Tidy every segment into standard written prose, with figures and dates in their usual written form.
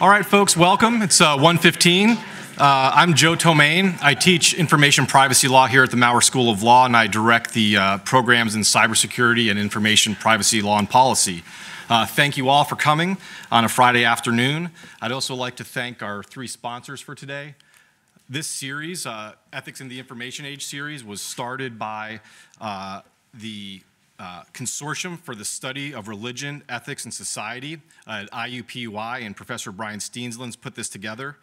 All right, folks, welcome. It's 1:15. I'm Joe Tomaine. I teach information privacy law here at the Maurer School of Law, and I direct the programs in cybersecurity and information privacy law and policy. Thank you all for coming on a Friday afternoon. I'd also like to thank our three sponsors for today. This series, Ethics in the Information Age series, was started by the Consortium for the Study of Religion, Ethics, and Society at IUPUI, and Professor Brian Steensland's put this together.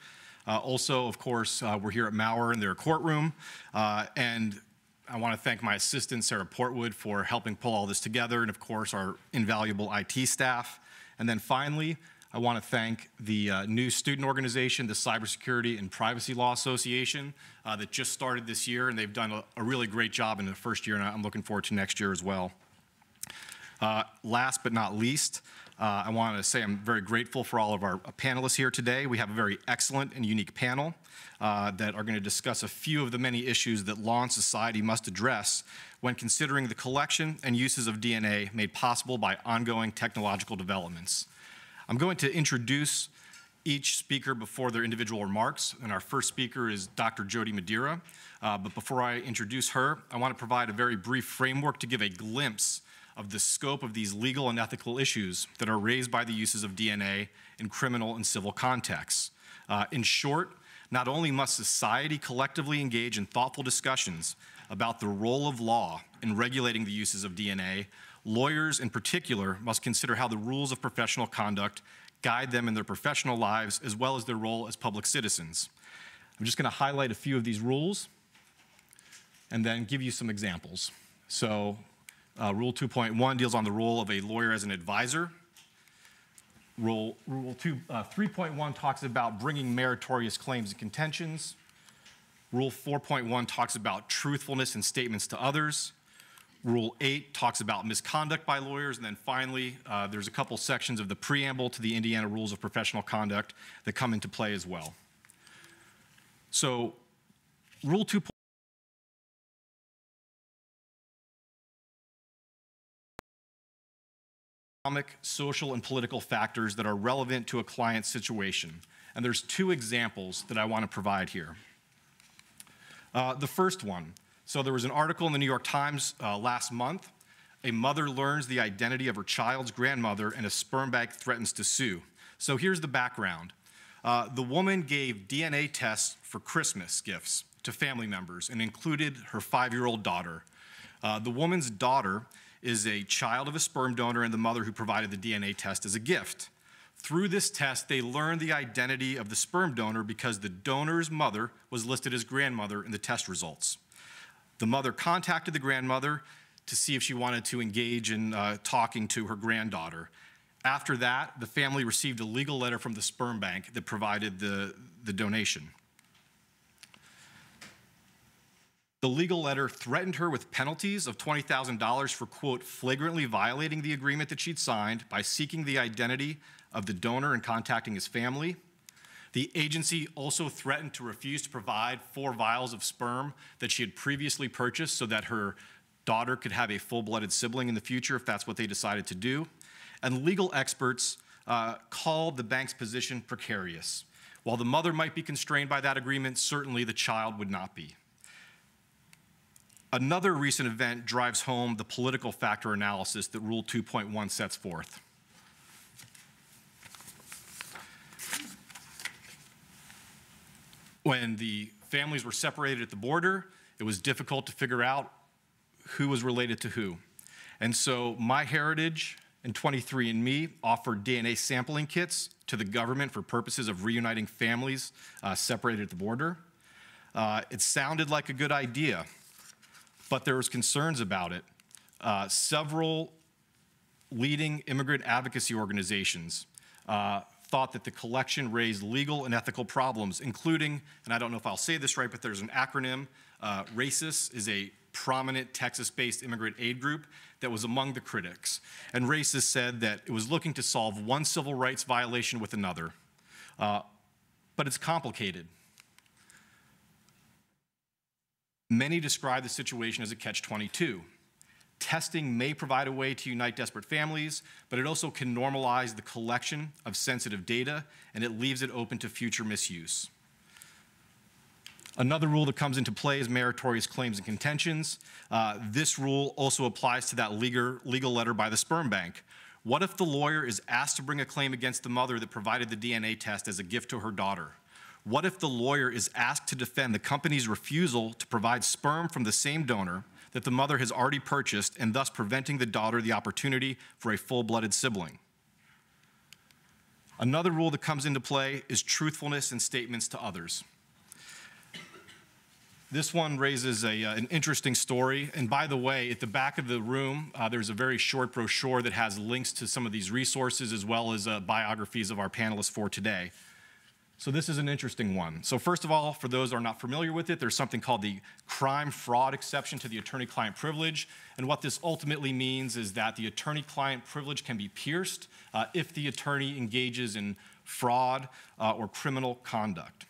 Also, of course, we're here at Maurer in their courtroom, and I want to thank my assistant, Sarah Portwood, for helping pull all this together, and of course, our invaluable IT staff. And then finally, I want to thank the new student organization, the Cybersecurity and Privacy Law Association, that just started this year, and they've done a really great job in the first year, and I'm looking forward to next year as well. Last but not least, I want to say I'm very grateful for all of our panelists here today. We have a very excellent and unique panel that are going to discuss a few of the many issues that law and society must address when considering the collection and uses of DNA made possible by ongoing technological developments. I'm going to introduce each speaker before their individual remarks, and our first speaker is Dr. Jody Madeira. But before I introduce her, I want to provide a very brief framework to give a glimpse of the scope of these legal and ethical issues that are raised by the uses of DNA in criminal and civil contexts. In short, not only must society collectively engage in thoughtful discussions about the role of law in regulating the uses of DNA, lawyers in particular must consider how the rules of professional conduct guide them in their professional lives as well as their role as public citizens. I'm just going to highlight a few of these rules and then give you some examples. So, Rule 2.1 deals on the role of a lawyer as an advisor. Rule 3.1 talks about bringing meritorious claims and contentions. Rule 4.1 talks about truthfulness in statements to others. Rule 8 talks about misconduct by lawyers. And then finally, there's a couple sections of the preamble to the Indiana Rules of Professional Conduct that come into play as well. So, Rule 2.1 economic, social, and political factors that are relevant to a client's situation. And there's two examples that I want to provide here. The first one, so there was an article in the New York Times last month. A mother learns the identity of her child's grandmother and a sperm bank threatens to sue. So here's the background. The woman gave DNA tests for Christmas gifts to family members and included her 5-year-old daughter. The woman's daughter is a child of a sperm donor and the mother who provided the DNA test as a gift. Through this test, they learned the identity of the sperm donor because the donor's mother was listed as grandmother in the test results. The mother contacted the grandmother to see if she wanted to engage in talking to her granddaughter. After that, the family received a legal letter from the sperm bank that provided the donation. The legal letter threatened her with penalties of $20,000 for, quote, flagrantly violating the agreement that she'd signed by seeking the identity of the donor and contacting his family. The agency also threatened to refuse to provide 4 vials of sperm that she had previously purchased so that her daughter could have a full-blooded sibling in the future if that's what they decided to do. And legal experts called the bank's position precarious. While the mother might be constrained by that agreement, certainly the child would not be. Another recent event drives home the political factor analysis that Rule 2.1 sets forth. When the families were separated at the border, it was difficult to figure out who was related to who. And so MyHeritage and 23andMe offered DNA sampling kits to the government for purposes of reuniting families separated at the border. It sounded like a good idea, but there was concerns about it. Several leading immigrant advocacy organizations thought that the collection raised legal and ethical problems, including, and I don't know if I'll say this right, but there's an acronym. RACIS is a prominent Texas-based immigrant aid group that was among the critics. And RACIS said that it was looking to solve one civil rights violation with another. But it's complicated. Many describe the situation as a catch-22. Testing may provide a way to unite desperate families, but it also can normalize the collection of sensitive data, and it leaves it open to future misuse. Another rule that comes into play is meritorious claims and contentions. This rule also applies to that legal letter by the sperm bank. What if the lawyer is asked to bring a claim against the mother that provided the DNA test as a gift to her daughter? What if the lawyer is asked to defend the company's refusal to provide sperm from the same donor that the mother has already purchased, and thus preventing the daughter the opportunity for a full-blooded sibling? Another rule that comes into play is truthfulness in statements to others. This one raises an interesting story. And by the way, at the back of the room, there's a very short brochure that has links to some of these resources as well as biographies of our panelists for today. So this is an interesting one. So first of all, for those who are not familiar with it, there's something called the crime-fraud exception to the attorney-client privilege. And what this ultimately means is that the attorney-client privilege can be pierced if the attorney engages in fraud or criminal conduct.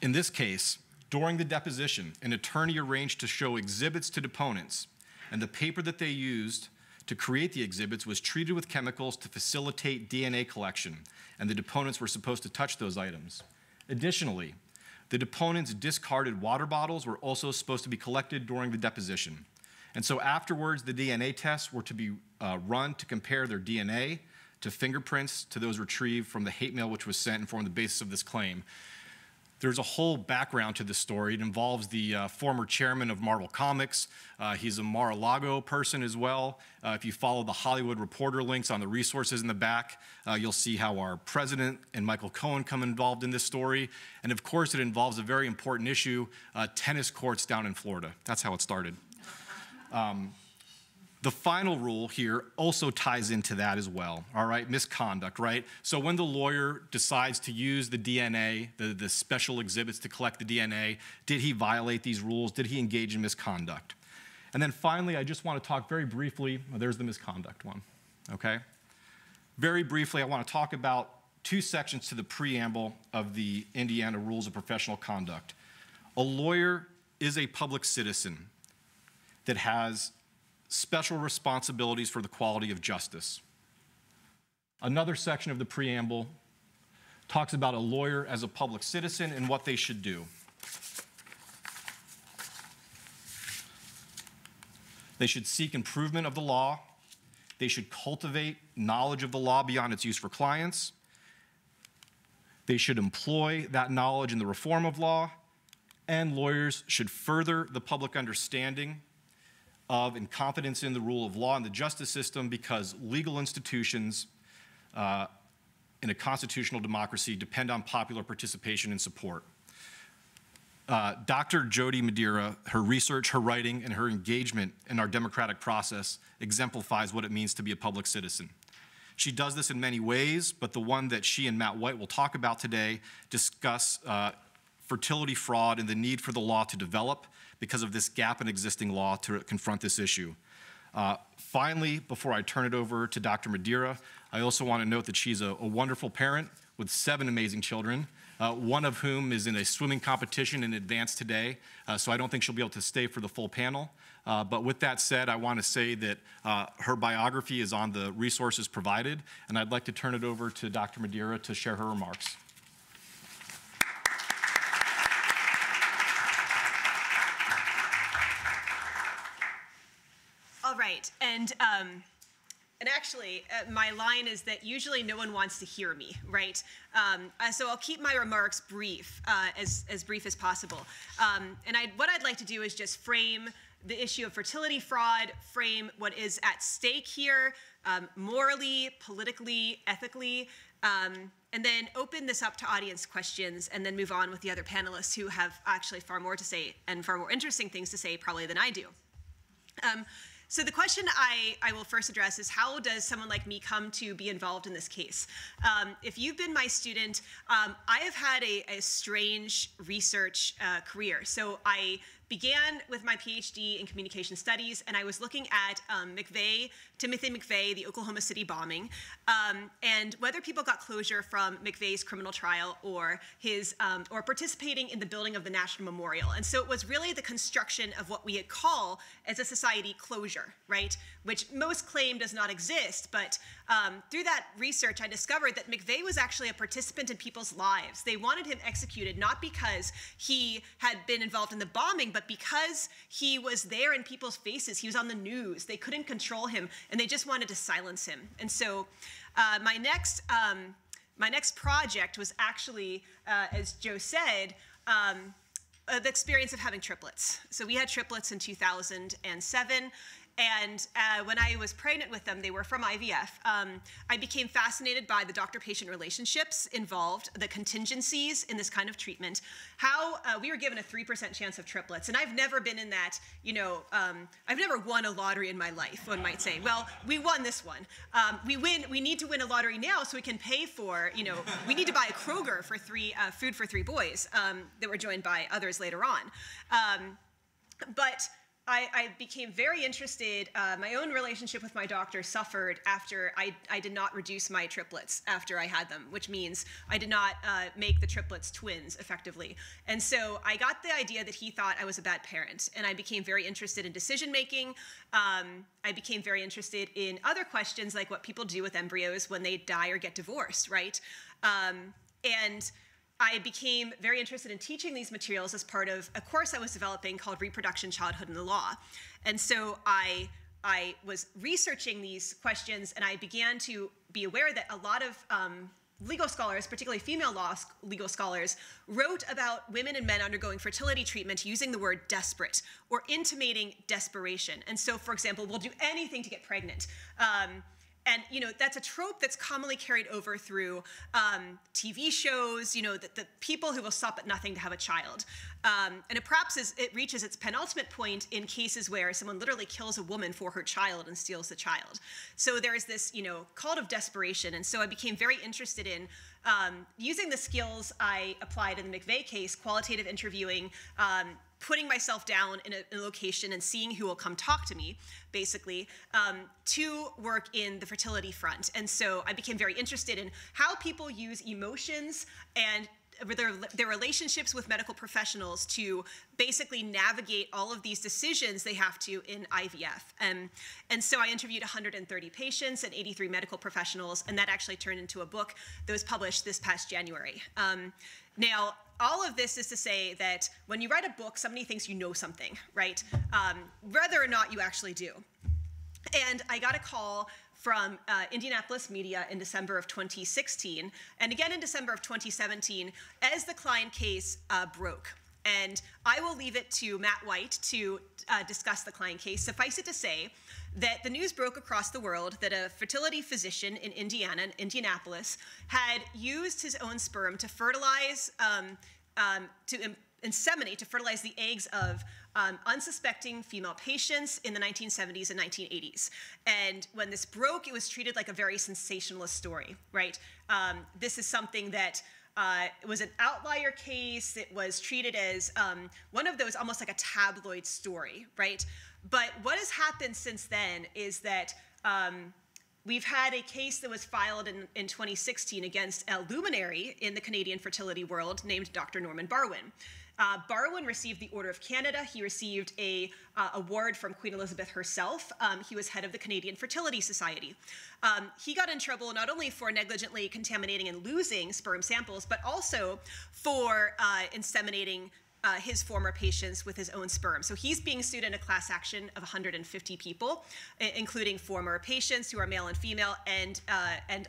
In this case, during the deposition, an attorney arranged to show exhibits to deponents, and the paper that they used to create the exhibits was treated with chemicals to facilitate DNA collection, and the deponents were supposed to touch those items. Additionally, the deponents' discarded water bottles were also supposed to be collected during the deposition. And so afterwards, the DNA tests were to be run to compare their DNA to fingerprints to those retrieved from the hate mail which was sent and formed the basis of this claim. There's a whole background to this story. It involves the former chairman of Marvel Comics. He's a Mar-a-Lago person as well. If you follow the Hollywood Reporter links on the resources in the back, you'll see how our president and Michael Cohen come involved in this story. And of course, it involves a very important issue, tennis courts down in Florida. That's how it started. The final rule here also ties into that as well, all right? Misconduct, right? So when the lawyer decides to use the DNA, the special exhibits to collect the DNA, did he violate these rules? Did he engage in misconduct? And then finally, I just want to talk very briefly, there's the misconduct one, okay? Very briefly, I want to talk about two sections to the preamble of the Indiana Rules of Professional Conduct. A lawyer is a public citizen that has special responsibilities for the quality of justice. Another section of the preamble talks about a lawyer as a public citizen and what they should do. They should seek improvement of the law. They should cultivate knowledge of the law beyond its use for clients. They should employ that knowledge in the reform of law. And lawyers should further the public understanding of and confidence in the rule of law and the justice system, because legal institutions in a constitutional democracy depend on popular participation and support. Dr. Jody Madeira, her research, her writing, and her engagement in our democratic process exemplifies what it means to be a public citizen. She does this in many ways, but the one that she and Matt White will talk about today discuss fertility fraud and the need for the law to develop because of this gap in existing law to confront this issue. Finally, before I turn it over to Dr. Madeira, I also want to note that she's a wonderful parent with 7 amazing children, one of whom is in a swimming competition in advance today, so I don't think she'll be able to stay for the full panel. But with that said, I want to say that her biography is on the resources provided, and I'd like to turn it over to Dr. Madeira to share her remarks. All right, and actually, my line is that usually no one wants to hear me, right? So I'll keep my remarks brief, as brief as possible. And what I'd like to do is just frame the issue of fertility fraud, frame what is at stake here, morally, politically, ethically, and then open this up to audience questions, and then move on with the other panelists who have actually far more to say and far more interesting things to say probably than I do. So the question I will first address is, how does someone like me come to be involved in this case? If you've been my student, I have had a strange research career. So I began with my PhD in communication studies, and I was looking at Timothy McVeigh, the Oklahoma City bombing, and whether people got closure from McVeigh's criminal trial or participating in the building of the National Memorial. And so it was really the construction of what we call as a society closure, right? Which most claim does not exist, but through that research, I discovered that McVeigh was actually a participant in people's lives. They wanted him executed not because he had been involved in the bombing, but because he was there in people's faces. He was on the news. They couldn't control him, and they just wanted to silence him. And so my next project was actually, as Joe said, the experience of having triplets. So we had triplets in 2007. And when I was pregnant with them, they were from IVF. I became fascinated by the doctor-patient relationships involved, the contingencies in this kind of treatment, how we were given a 3% chance of triplets. And I've never been in that, I've never won a lottery in my life, one might say. Well, we won this one. We need to win a lottery now so we can pay for, we need to buy a Kroger for food for 3 boys that were joined by others later on. But I became very interested. My own relationship with my doctor suffered after I did not reduce my triplets after I had them, which means I did not make the triplets twins effectively. And so I got the idea that he thought I was a bad parent, and I became very interested in decision making. I became very interested in other questions like what people do with embryos when they die or get divorced, right? And I became very interested in teaching these materials as part of a course I was developing called Reproduction, Childhood, and the Law. And so I was researching these questions, and I began to be aware that a lot of legal scholars, particularly female legal scholars, wrote about women and men undergoing fertility treatment using the word desperate or intimating desperation. And so, for example, we'll do anything to get pregnant. And that's a trope that's commonly carried over through TV shows, the people who will stop at nothing to have a child. And it reaches its penultimate point in cases where someone literally kills a woman for her child and steals the child. So there's this, cult of desperation. And so I became very interested in using the skills I applied in the McVeigh case, qualitative interviewing, putting myself down in a location and seeing who will come talk to me, basically, to work in the fertility front. And so I became very interested in how people use emotions and their relationships with medical professionals to basically navigate all of these decisions they have to in IVF. And so I interviewed 130 patients and 83 medical professionals, and that actually turned into a book that was published this past January. Now, all of this is to say that when you write a book, somebody thinks you know something, right? Whether or not you actually do. And I got a call from Indianapolis Media in December of 2016, and again in December of 2017, as the Klein case broke. And I will leave it to Matt White to discuss the Klein case. Suffice it to say that the news broke across the world that a fertility physician in Indianapolis, had used his own sperm to fertilize, inseminate, to fertilize the eggs of unsuspecting female patients in the 1970s and 1980s. And when this broke, it was treated like a very sensationalist story, right? This is something that it was an outlier case. It was treated as one of those, almost like a tabloid story, right? But what has happened since then is that we've had a case that was filed in 2016 against a luminary in the Canadian fertility world named Dr. Norman Barwin. Barwin received the Order of Canada. He received an award from Queen Elizabeth herself. He was head of the Canadian Fertility Society. He got in trouble not only for negligently contaminating and losing sperm samples, but also for inseminating his former patients with his own sperm. So he's being sued in a class action of 150 people, including former patients who are male and female, and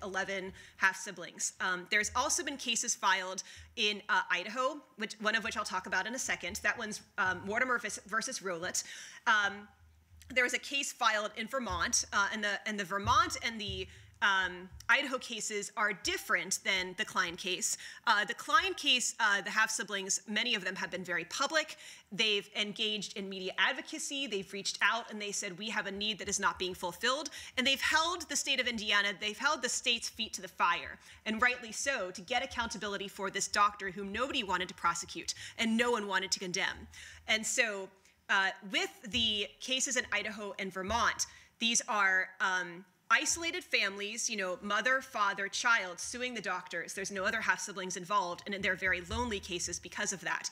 11 half-siblings. There's also been cases filed in Idaho, one of which I'll talk about in a second. That one's Mortimer versus Rowlett. There was a case filed in Vermont, and the Vermont and the Idaho cases are different than the Klein case. The Klein case, the half-siblings, many of them have been very public. They've engaged in media advocacy. They've reached out and they said, we have a need that is not being fulfilled. And they've held the state of Indiana, they've held the state's feet to the fire, and rightly so, to get accountability for this doctor whom nobody wanted to prosecute and no one wanted to condemn. And so with the cases in Idaho and Vermont, these are isolated families, you know, mother, father, child, suing the doctors. There's no other half-siblings involved, and they're very lonely cases because of that.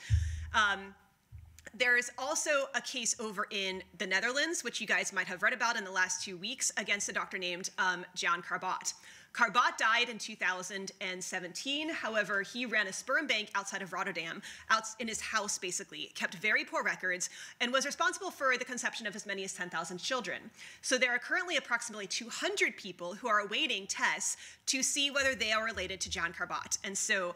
There is also a case over in the Netherlands, which you guys might have read about in the last 2 weeks, against a doctor named Jan Carbot. Carbot died in 2017. However, he ran a sperm bank outside of Rotterdam, out in his house basically, kept very poor records, and was responsible for the conception of as many as 10,000 children. So there are currently approximately 200 people who are awaiting tests to see whether they are related to Jan Carbot. And so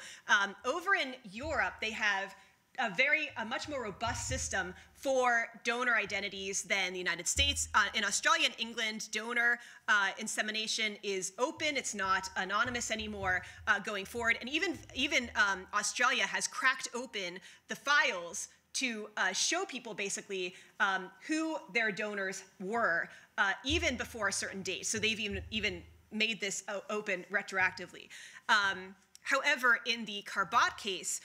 over in Europe, they have a much more robust system for donor identities than the United States. In Australia and England, donor insemination is open. It's not anonymous anymore going forward. And even Australia has cracked open the files to show people basically who their donors were even before a certain date. So they've even made this open retroactively. However, in the Carbot case,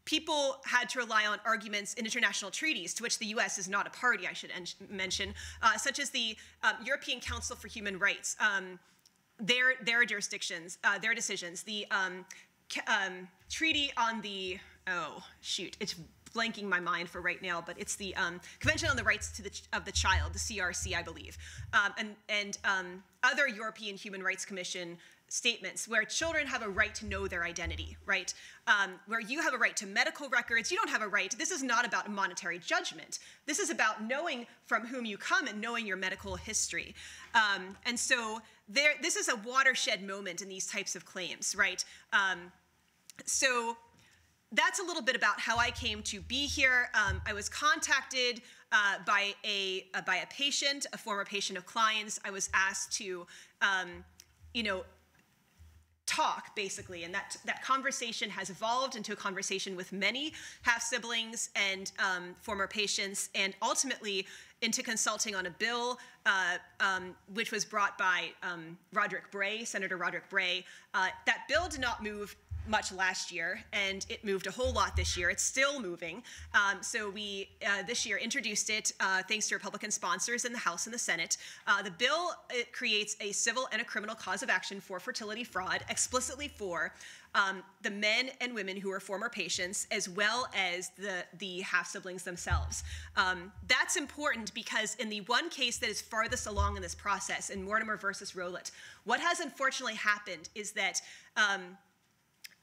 people had to rely on arguments in international treaties, to which the US is not a party, I should mention, such as the European Council for Human Rights, their jurisdictions, their decisions, the treaty on the, oh, shoot, it's blanking my mind for right now, but it's the Convention on the Rights of the Child, the CRC, I believe, and other European Human Rights Commission statements where children have a right to know their identity, right? Where you have a right to medical records, you don't have a right. This is not about a monetary judgment. This is about knowing from whom you come and knowing your medical history. And so this is a watershed moment in these types of claims, right? So that's a little bit about how I came to be here. I was contacted by a patient, a former patient of Klein's. I was asked to, you know, talk, basically, and that conversation has evolved into a conversation with many half-siblings and former patients, and ultimately into consulting on a bill which was brought by Roderick Bray, Senator Roderick Bray. That bill did not move much last year, and it moved a whole lot this year. It's still moving. So we, this year, introduced it thanks to Republican sponsors in the House and the Senate. The bill, it creates a civil and a criminal cause of action for fertility fraud, explicitly for the men and women who are former patients, as well as the half-siblings themselves. That's important because in the one case that is farthest along in this process, in Mortimer versus Rowlett, what has unfortunately happened is that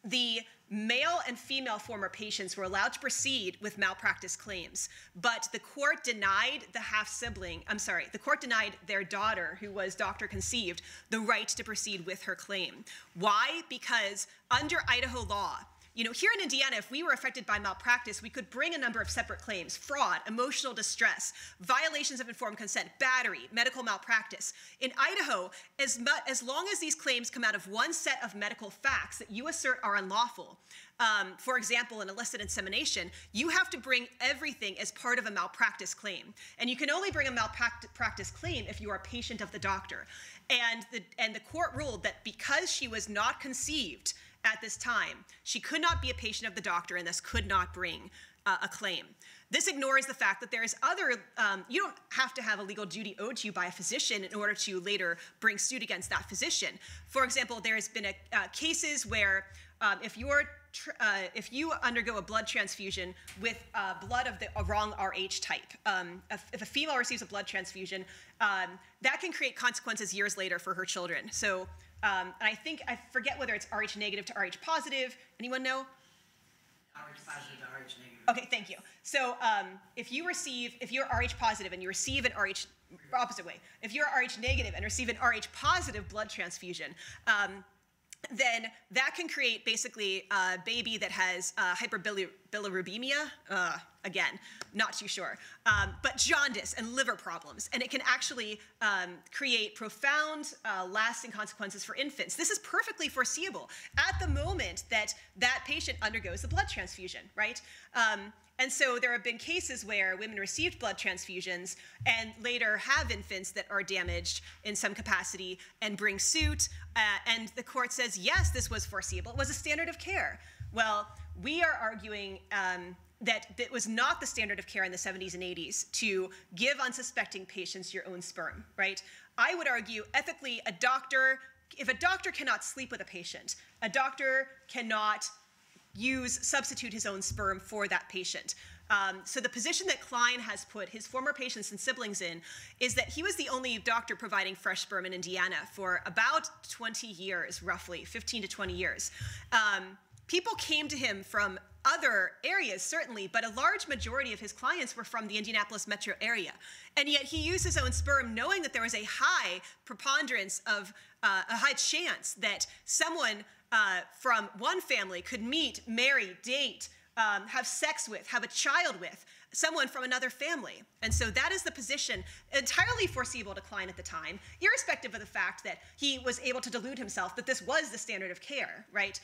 the male and female former patients were allowed to proceed with malpractice claims, but the court denied the half-sibling, the court denied their daughter, who was doctor conceived, the right to proceed with her claim. Why? Because under Idaho law, you know, here in Indiana, if we were affected by malpractice, we could bring a number of separate claims: fraud, emotional distress, violations of informed consent, battery, medical malpractice. In Idaho, as long as these claims come out of one set of medical facts that you assert are unlawful, for example, an illicit insemination, you have to bring everything as part of a malpractice claim. And you can only bring a malpractice claim if you are a patient of the doctor. And the court ruled that because she was not conceived at this time, she could not be a patient of the doctor and thus could not bring a claim. This ignores the fact that there is other, you don't have to have a legal duty owed to you by a physician in order to later bring suit against that physician. For example, there has been cases where if you undergo a blood transfusion with blood of the wrong Rh type, if a female receives a blood transfusion, that can create consequences years later for her children. So, and I forget whether it's Rh negative to Rh positive. Anyone know? Rh positive to Rh negative. Okay, thank you. So if you're Rh positive and you receive an Rh, opposite way, if you're Rh negative and receive an Rh positive blood transfusion, then that can create basically a baby that has hyperbilirubemia. again, not too sure. But jaundice and liver problems, and it can actually create profound, lasting consequences for infants. This is perfectly foreseeable at the moment that that patient undergoes the blood transfusion, right? And so there have been cases where women received blood transfusions and later have infants that are damaged in some capacity and bring suit, and the court says, yes, this was foreseeable. It was a standard of care. Well, we are arguing that it was not the standard of care in the 70s and 80s to give unsuspecting patients your own sperm, right? I would argue ethically, if a doctor cannot sleep with a patient, a doctor cannot substitute his own sperm for that patient. So the position that Klein has put his former patients and siblings in is that he was the only doctor providing fresh sperm in Indiana for about 20 years, roughly, 15 to 20 years. People came to him from other areas, certainly, but a large majority of his clients were from the Indianapolis metro area. And yet he used his own sperm knowing that there was a high preponderance of, a high chance that someone from one family could meet, marry, date, have sex with, have a child with someone from another family. And so that is the position entirely foreseeable to Klein at the time, irrespective of the fact that he was able to delude himself that this was the standard of care, right?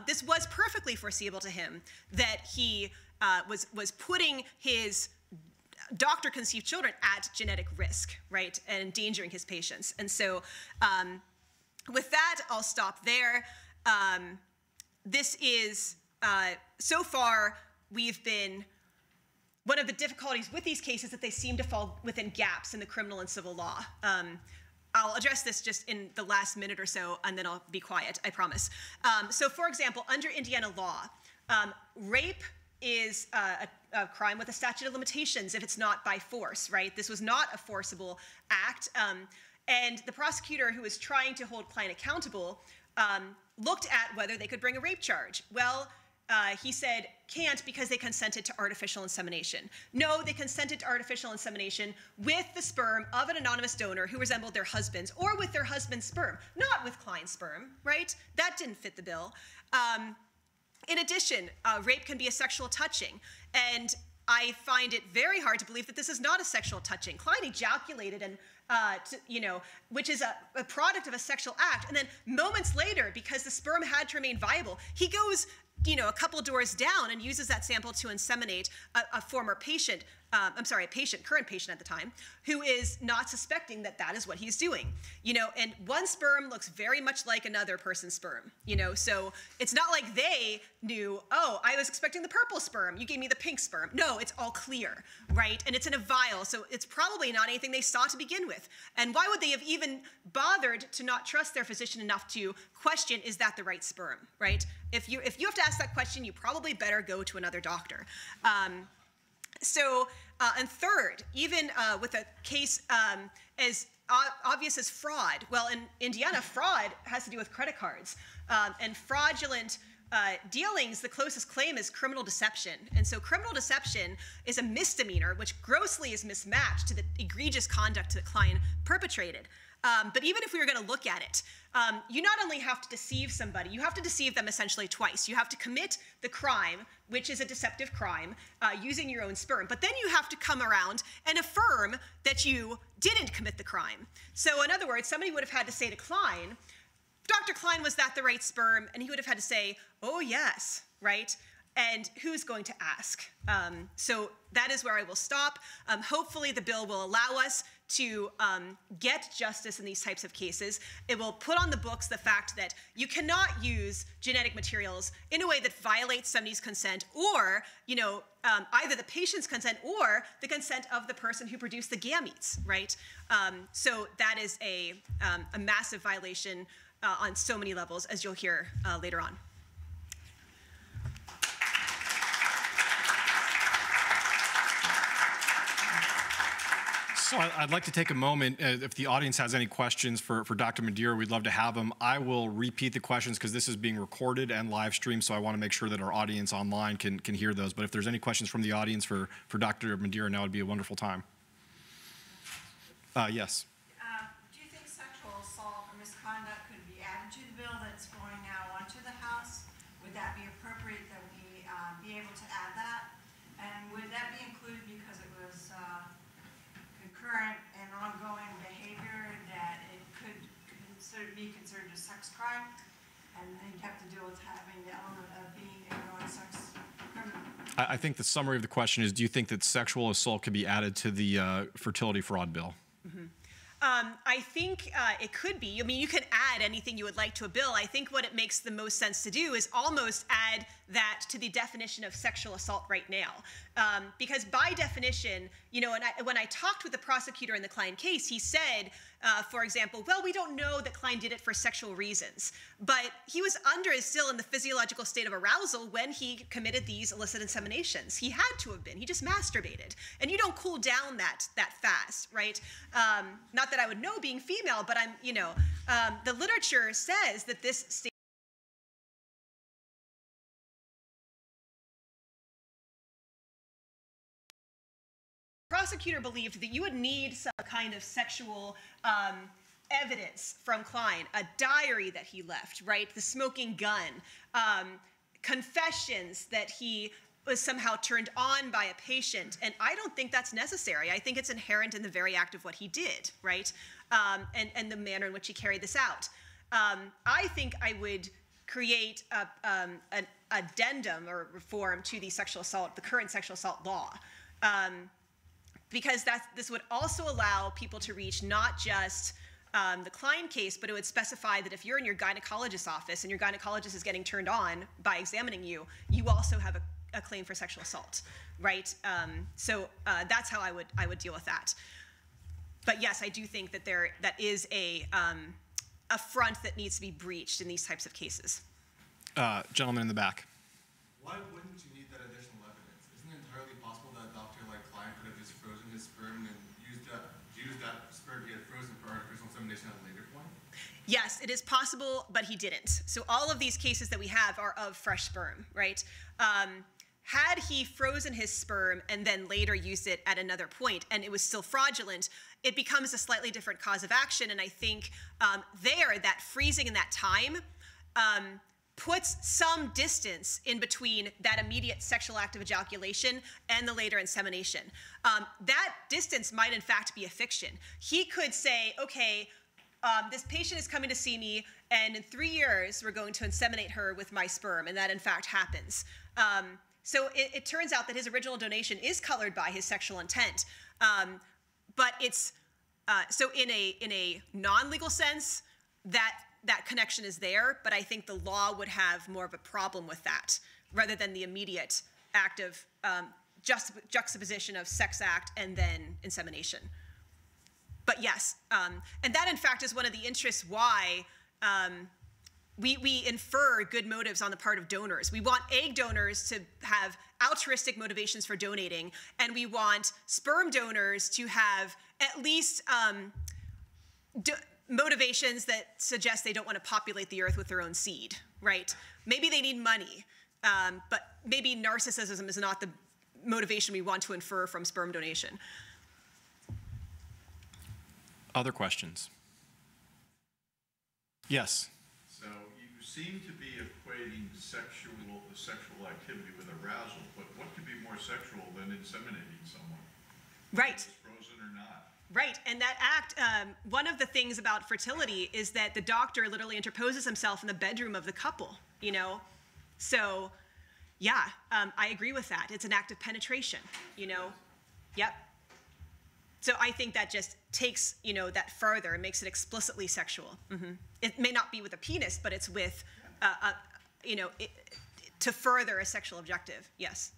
This was perfectly foreseeable to him that he was putting his doctor-conceived children at genetic risk, right, and endangering his patients. And so with that, I'll stop there. This is, so far, one of the difficulties with these cases that they seem to fall within gaps in the criminal and civil law. I'll address this just in the last minute or so, and then I'll be quiet, I promise. So for example, under Indiana law, rape is a crime with a statute of limitations if it's not by force, right? This was not a forcible act. And the prosecutor who was trying to hold Klein accountable looked at whether they could bring a rape charge. Well, he said, can't because they consented to artificial insemination. No, they consented to artificial insemination with the sperm of an anonymous donor who resembled their husband's, or with their husband's sperm, not with Klein's sperm, right? That didn't fit the bill. In addition, rape can be a sexual touching, and I find it very hard to believe that this is not a sexual touching. Klein ejaculated and which is a product of a sexual act. And then moments later, because the sperm had to remain viable, he goes, a couple doors down and uses that sample to inseminate a former patient, current patient at the time, who is not suspecting that that is what he's doing. And one sperm looks very much like another person's sperm, so it's not like they knew, oh, I was expecting the purple sperm, you gave me the pink sperm. No, it's all clear, right? And it's in a vial, so it's probably not anything they saw to begin with. And why would they have even bothered to not trust their physician enough to question, is that the right sperm, right? If you have to ask that question, you probably better go to another doctor. And third, even with a case as obvious as fraud, well, in Indiana, fraud has to do with credit cards. And fraudulent dealings, the closest claim is criminal deception. And so criminal deception is a misdemeanor, which grossly is mismatched to the egregious conduct that Klein perpetrated. But even if we were going to look at it, you not only have to deceive somebody, you have to deceive them essentially twice. You have to commit the crime, which is a deceptive crime, using your own sperm. But then you have to come around and affirm that you didn't commit the crime. So in other words, somebody would have had to say to Klein, Dr. Klein, was that the right sperm? And he would have had to say, oh, yes, right? And who's going to ask? So that is where I will stop. Hopefully the bill will allow us to get justice in these types of cases. It will put on the books the fact that you cannot use genetic materials in a way that violates somebody's consent, or either the patient's consent or the consent of the person who produced the gametes, right? So that is a massive violation on so many levels, as you'll hear later on. So I'd like to take a moment, if the audience has any questions for Dr. Madeira, we'd love to have them. I will repeat the questions because this is being recorded and live streamed, so I want to make sure that our audience online can hear those. But if there's any questions from the audience for Dr. Madeira, now would be a wonderful time. Yes. Do you think sexual assault or misconduct could be added to the bill that's going now onto the House? Would that be appropriate that we be able to add that? And would that should be considered a sex crime, and then you'd have to deal with having the element of being a non-sex criminal. I think the summary of the question is, do you think that sexual assault could be added to the fertility fraud bill? I think it could be. I mean, you can add anything you would like to a bill. I think what it makes the most sense to do is almost add that to the definition of sexual assault right now. Because by definition, you know, and when I talked with the prosecutor in the Klein case, he said, for example, well, we don't know that Klein did it for sexual reasons, but he was still in the physiological state of arousal when he committed these illicit inseminations. He had to have been. He just masturbated. And you don't cool down that fast, right? Not that I would know being female, but the literature says that this state prosecutor believed that you would need some kind of sexual evidence from Klein, a diary that he left, right? The smoking gun, confessions that he was somehow turned on by a patient. And I don't think that's necessary. I think it's inherent in the very act of what he did, right? And the manner in which he carried this out. I think I would create an addendum or reform to the current sexual assault law. Because this would also allow people to reach not just the Klein case, but it would specify that if you're in your gynecologist's office and your gynecologist is getting turned on by examining you, you also have a claim for sexual assault, right? So that's how I would deal with that. But yes, I do think that that is a front that needs to be breached in these types of cases. Gentleman in the back. Why wouldn't you need that additional evidence? Isn't it entirely possible that a doctor like Klein could have just frozen his sperm and used that sperm he had frozen for artificial insemination at a later point? Yes, it is possible, but he didn't. So all of these cases that we have are of fresh sperm, right? Had he frozen his sperm and then later used it at another point and it was still fraudulent, it becomes a slightly different cause of action. And I think that freezing in that time puts some distance in between that immediate sexual act of ejaculation and the later insemination. That distance might in fact be a fiction. He could say, okay, this patient is coming to see me, and in 3 years, we're going to inseminate her with my sperm, and that in fact happens. So it turns out that his original donation is colored by his sexual intent. But it's, so in a non-legal sense, that connection is there, but I think the law would have more of a problem with that, rather than the immediate act of juxtaposition of sex act and then insemination. But yes, and that in fact is one of the interests why we infer good motives on the part of donors. We want egg donors to have altruistic motivations for donating, and we want sperm donors to have at least motivations that suggest they don't want to populate the earth with their own seed, right? Maybe they need money, but maybe narcissism is not the motivation we want to infer from sperm donation. Other questions? Yes. So you seem to be equating sexual activity with arousal, but what could be more sexual than inseminating someone? Right. Frozen or not? Right, and that act, one of the things about fertility is that the doctor literally interposes himself in the bedroom of the couple, you know? So, yeah, I agree with that. It's an act of penetration, you know? Yep. So I think that just takes, you know, that further and makes it explicitly sexual. Mm-hmm. It may not be with a penis, but it's with, you know, to further a sexual objective, yes.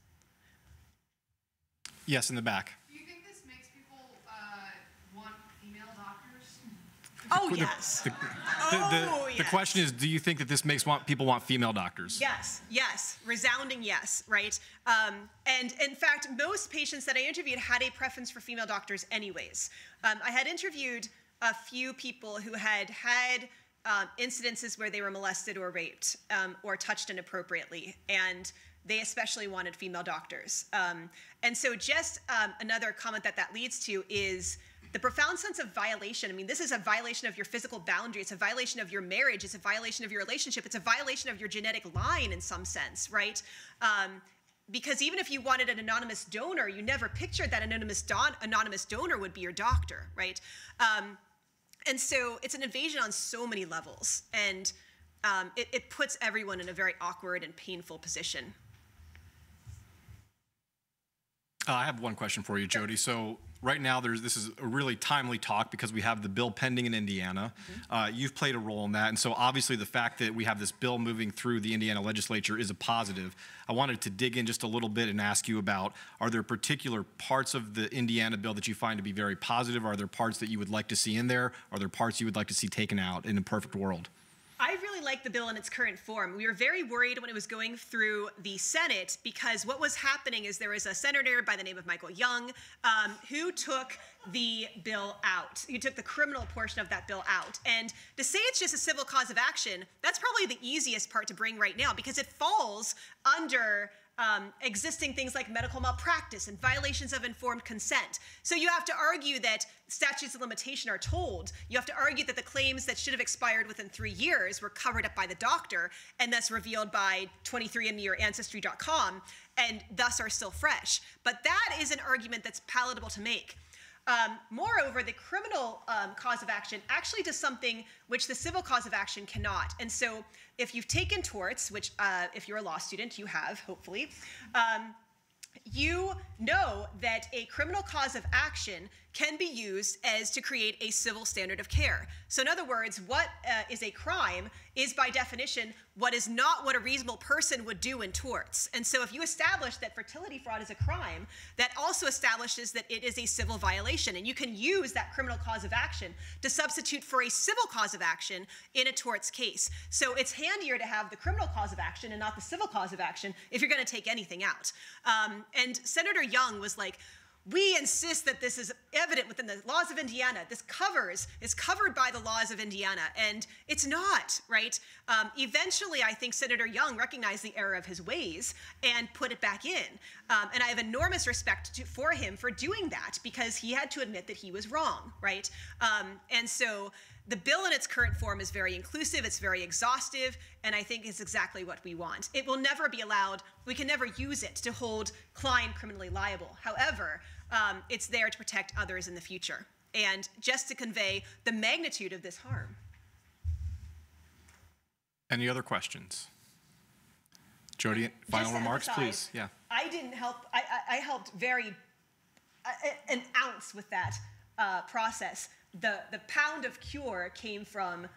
Yes, in the back. Do you think this makes people want female doctors? Oh, yes. The question is, do you think that this makes people want female doctors? Yes, yes, resounding yes, right? And in fact, most patients that I interviewed had a preference for female doctors anyways. I had interviewed a few people who had incidences where they were molested or raped or touched inappropriately, and they especially wanted female doctors. And so just another comment that leads to is the profound sense of violation. I mean, this is a violation of your physical boundary. It's a violation of your marriage. It's a violation of your relationship. It's a violation of your genetic line in some sense, right? Because even if you wanted an anonymous donor, you never pictured that anonymous donor would be your doctor, right? And so it's an invasion on so many levels, and it puts everyone in a very awkward and painful position. I have one question for you, Jody. So right now, this is a really timely talk because we have the bill pending in Indiana. You've played a role in that, and so obviously the fact that we have this bill moving through the Indiana legislature is a positive. I wanted to dig in just a little bit and ask you about, are there particular parts of the Indiana bill that you find to be very positive? Are there parts that you would like to see in there? Are there parts you would like to see taken out in a perfect world? I really like the bill in its current form. We were very worried when it was going through the Senate because what was happening is there was a senator by the name of Michael Young who took the bill out. He took the criminal portion of that bill out. And to say it's just a civil cause of action, that's probably the easiest part to bring right now because it falls under existing things like medical malpractice and violations of informed consent. So you have to argue that statutes of limitation are told. You have to argue that the claims that should have expired within 3 years were covered up by the doctor and thus revealed by 23andMe or Ancestry.com and thus are still fresh. But that is an argument that's palatable to make. Moreover, the criminal cause of action actually does something which the civil cause of action cannot. And so if you've taken torts, which if you're a law student, you have, hopefully, you know that a criminal cause of action can be used as to create a civil standard of care. So in other words, what is a crime is by definition what is not what a reasonable person would do in torts. And so if you establish that fertility fraud is a crime, that also establishes that it is a civil violation. And you can use that criminal cause of action to substitute for a civil cause of action in a torts case. So it's handier to have the criminal cause of action and not the civil cause of action if you're going to take anything out. And Senator Young was like, we insist that this is evident within the laws of Indiana. This is covered by the laws of Indiana, and it's not, right? Eventually, I think Senator Young recognized the error of his ways and put it back in. And I have enormous respect for him for doing that because he had to admit that he was wrong, right? And so the bill in its current form is very inclusive, it's very exhaustive, and I think it's exactly what we want. It will never be allowed, we can never use it to hold Klein criminally liable. However, it's there to protect others in the future and just to convey the magnitude of this harm. Any other questions? Jody, final remarks, please. Yeah. I didn't help, I helped an ounce with that process. The pound of cure came from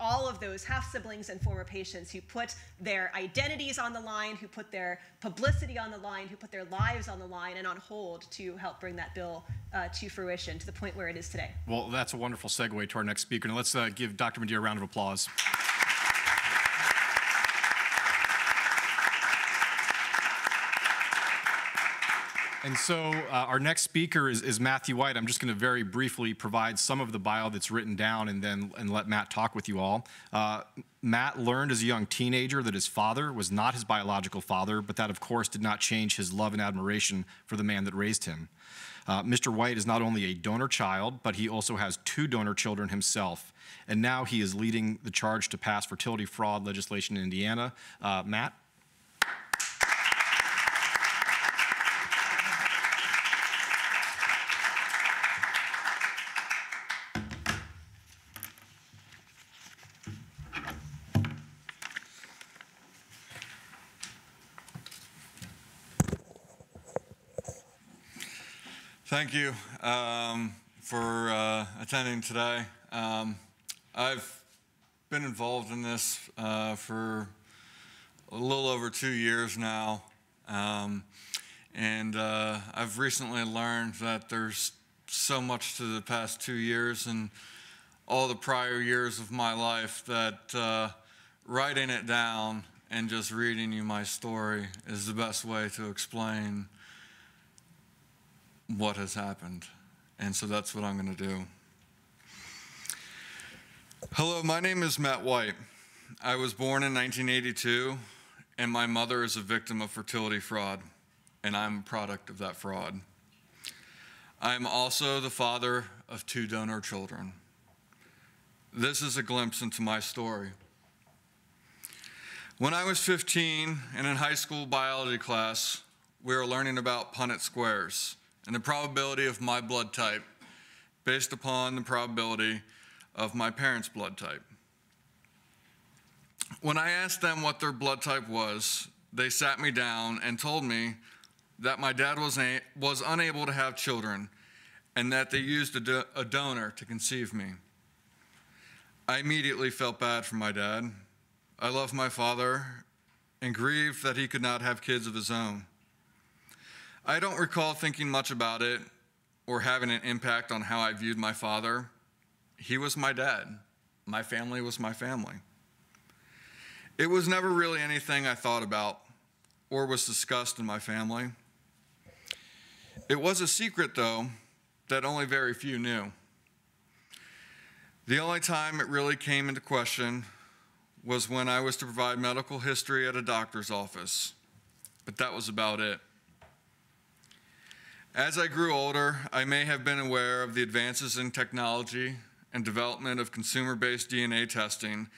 all of those half-siblings and former patients who put their identities on the line, who put their publicity on the line, who put their lives on the line and on hold to help bring that bill to fruition, to the point where it is today. Well, that's a wonderful segue to our next speaker. And let's give Dr. Medea a round of applause. And so our next speaker is Matthew White. I'm just going to very briefly provide some of the bio that's written down and let Matt talk with you all. Matt learned as a young teenager that his father was not his biological father, but that, of course, did not change his love and admiration for the man that raised him. Mr. White is not only a donor child, but he also has 2 donor children himself. And now he is leading the charge to pass fertility fraud legislation in Indiana. Matt? Thank you for attending today. I've been involved in this for a little over 2 years now, and I've recently learned that there's so much to the past 2 years and all the prior years of my life that writing it down and just reading you my story is the best way to explain what has happened. And so that's what I'm going to do. Hello, my name is Matt White. I was born in 1982, and my mother is a victim of fertility fraud, and I'm a product of that fraud. I'm also the father of 2 donor children. This is a glimpse into my story. When I was 15 and in high school biology class, we were learning about Punnett squares and the probability of my blood type based upon the probability of my parents' blood type. When I asked them what their blood type was, they sat me down and told me that my dad was unable to have children and that they used a donor to conceive me. I immediately felt bad for my dad. I love my father and grieved that he could not have kids of his own. I don't recall thinking much about it or having an impact on how I viewed my father. He was my dad. My family was my family. It was never really anything I thought about or was discussed in my family. It was a secret, though, that only very few knew. The only time it really came into question was when I was to provide medical history at a doctor's office, but that was about it. As I grew older, I may have been aware of the advances in technology and development of consumer-based DNA testing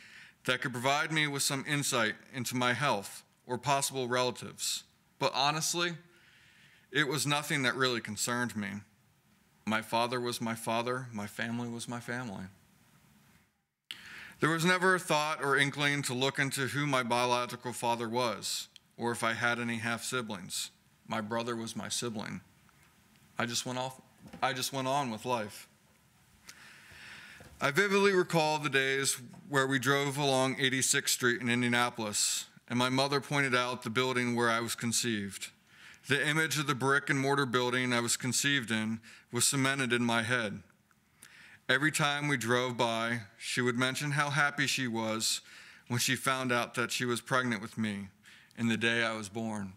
that could provide me with some insight into my health or possible relatives. But honestly, it was nothing that really concerned me. My father was my father, my family was my family. There was never a thought or inkling to look into who my biological father was, or if I had any half-siblings. My brother was my sibling. I just went on with life. I vividly recall the days where we drove along 86th Street in Indianapolis, and my mother pointed out the building where I was conceived. The image of the brick and mortar building I was conceived in was cemented in my head. Every time we drove by, she would mention how happy she was when she found out that she was pregnant with me in the day I was born.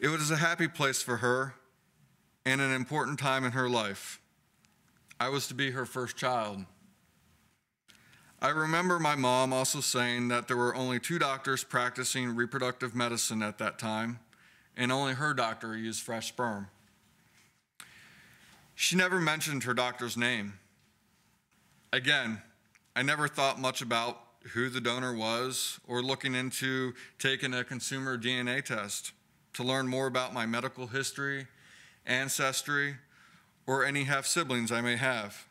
It was a happy place for her and an important time in her life. I was to be her first child. I remember my mom also saying that there were only 2 doctors practicing reproductive medicine at that time, and only her doctor used fresh sperm. She never mentioned her doctor's name. Again, I never thought much about who the donor was or looking into taking a consumer DNA test to learn more about my medical history, ancestry, or any half-siblings I may have.